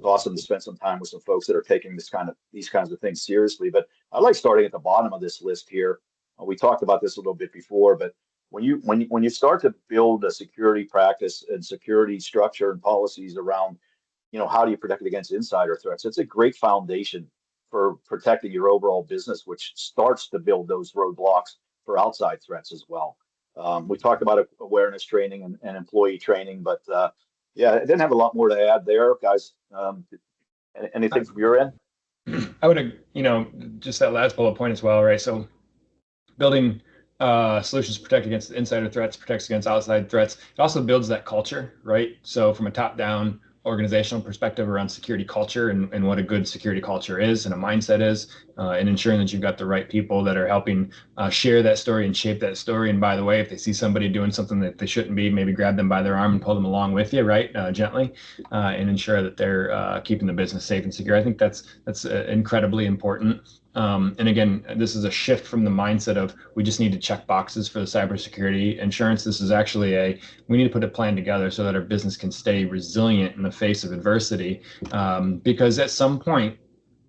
awesome to spend some time with some folks that are taking these kinds of things seriously. But I like starting at the bottom of this list here. We talked about this a little bit before, but when you start to build a security practice and security structure and policies around, how do you protect against insider threats? It's a great foundation for protecting your overall business, which starts to build those roadblocks for outside threats as well. We talked about awareness training and employee training, but yeah, I didn't have a lot more to add there, guys. Anything from your end? I would, just that last bullet point as well, right? So building solutions to protect against insider threats, protects against outside threats. It also builds that culture, right? So from a top-down organizational perspective around security culture and what a good security culture is and a mindset is, and ensuring that you've got the right people that are helping share that story and shape that story. And by the way, if they see somebody doing something that they shouldn't be, maybe grab them by their arm and pull them along with you, right? Gently, and ensure that they're keeping the business safe and secure. I think that's incredibly important. And again, this is a shift from the mindset of we just need to check boxes for the cybersecurity insurance. This is actually we need to put a plan together so that our business can stay resilient in the face of adversity. Because at some point,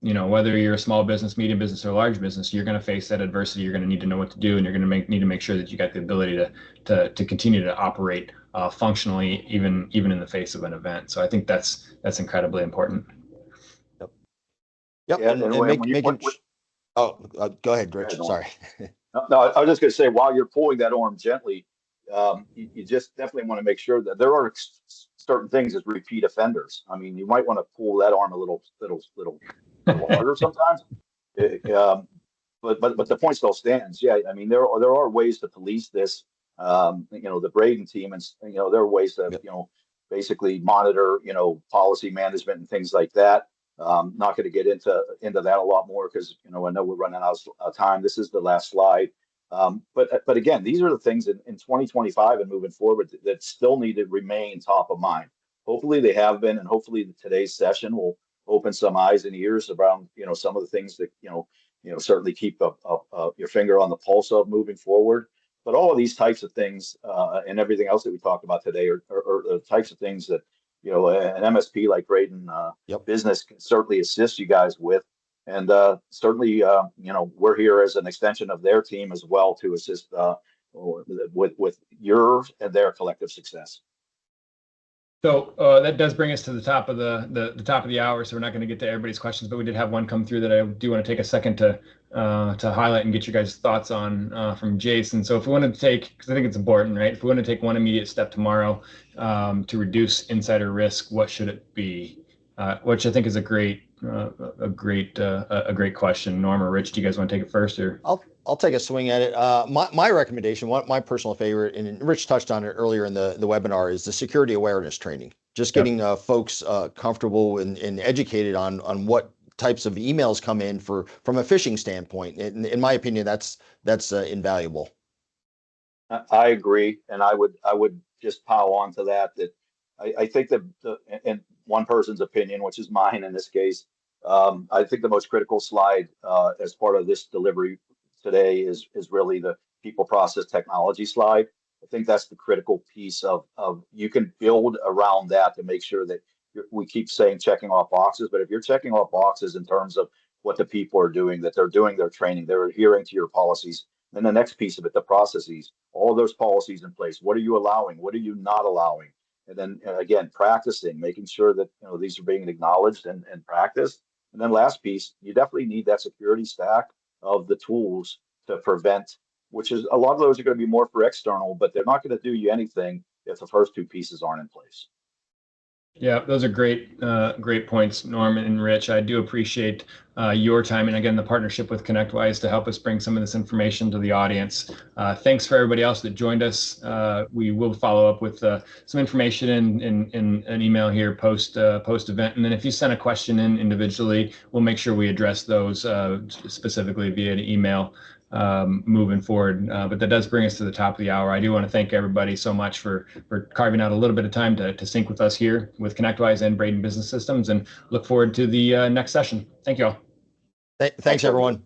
whether you're a small business, medium business, or large business, you're going to face that adversity. You're going to need to know what to do, and you're going to need to make sure that you got the ability to continue to operate functionally, even in the face of an event. So I think that's incredibly important. Yep. Yeah, Oh, go ahead, Rich. Sorry. No, I was just going to say, while you're pulling that arm gently, you just definitely want to make sure that there are certain things as repeat offenders. I mean, you might want to pull that arm a little harder sometimes. But the point still stands. Yeah, I mean, there are ways to police this. The Braden team, and there are ways to basically monitor policy management and things like that. Not going to get into that a lot more because I know we're running out of time. This is the last slide. But again, these are the things in 2025 and moving forward that still need to remain top of mind. Hopefully they have been, and hopefully today's session will open some eyes and ears around some of the things that certainly keep your finger on the pulse of moving forward. But all of these types of things and everything else that we talked about today are the types of things that an MSP like Braden Business can certainly assist you guys with. And certainly, we're here as an extension of their team as well to assist with your and their collective success. So that does bring us to the top of the top of the hour. So we're not going to get to everybody's questions, but we did have one come through that I do want to take a second to highlight and get your guys' thoughts on from Jason. So if we want to take, because I think it's important, right? If we want to take one immediate step tomorrow to reduce insider risk, what should it be? Which I think is a great question. Norm or Rich, do you guys want to take it first, or? I'll take a swing at it. My recommendation, my personal favorite, and Rich touched on it earlier in the webinar, is the security awareness training. Just getting folks comfortable and educated on what types of emails come in from a phishing standpoint. In my opinion, that's invaluable. I agree, and I would just pile on to that. I think that in one person's opinion, which is mine in this case, I think the most critical slide as part of this delivery today is really the people, process, technology slide. I think that's the critical piece of you can build around that to make sure that we keep saying checking off boxes, but if you're checking off boxes in terms of what the people are doing, that they're doing their training, they're adhering to your policies, then the next piece of it, the processes, all those policies in place. What are you allowing? What are you not allowing? And then again, practicing, making sure that these are being acknowledged and practiced. And then last piece, you definitely need that security stack of the tools to prevent, which is a lot of those are going to be more for external, but they're not going to do you anything if the first two pieces aren't in place. Yeah, those are great points, Norm and Rich. I do appreciate your time and again the partnership with ConnectWise to help us bring some of this information to the audience. Thanks for everybody else that joined us. We will follow up with some information in an email here post event, and then if you send a question in individually, we'll make sure we address those specifically via an email moving forward. But that does bring us to the top of the hour. I do want to thank everybody so much for carving out a little bit of time to sync with us here with ConnectWise and Braden Business Systems, and look forward to the next session. Thank you all. Thanks everyone.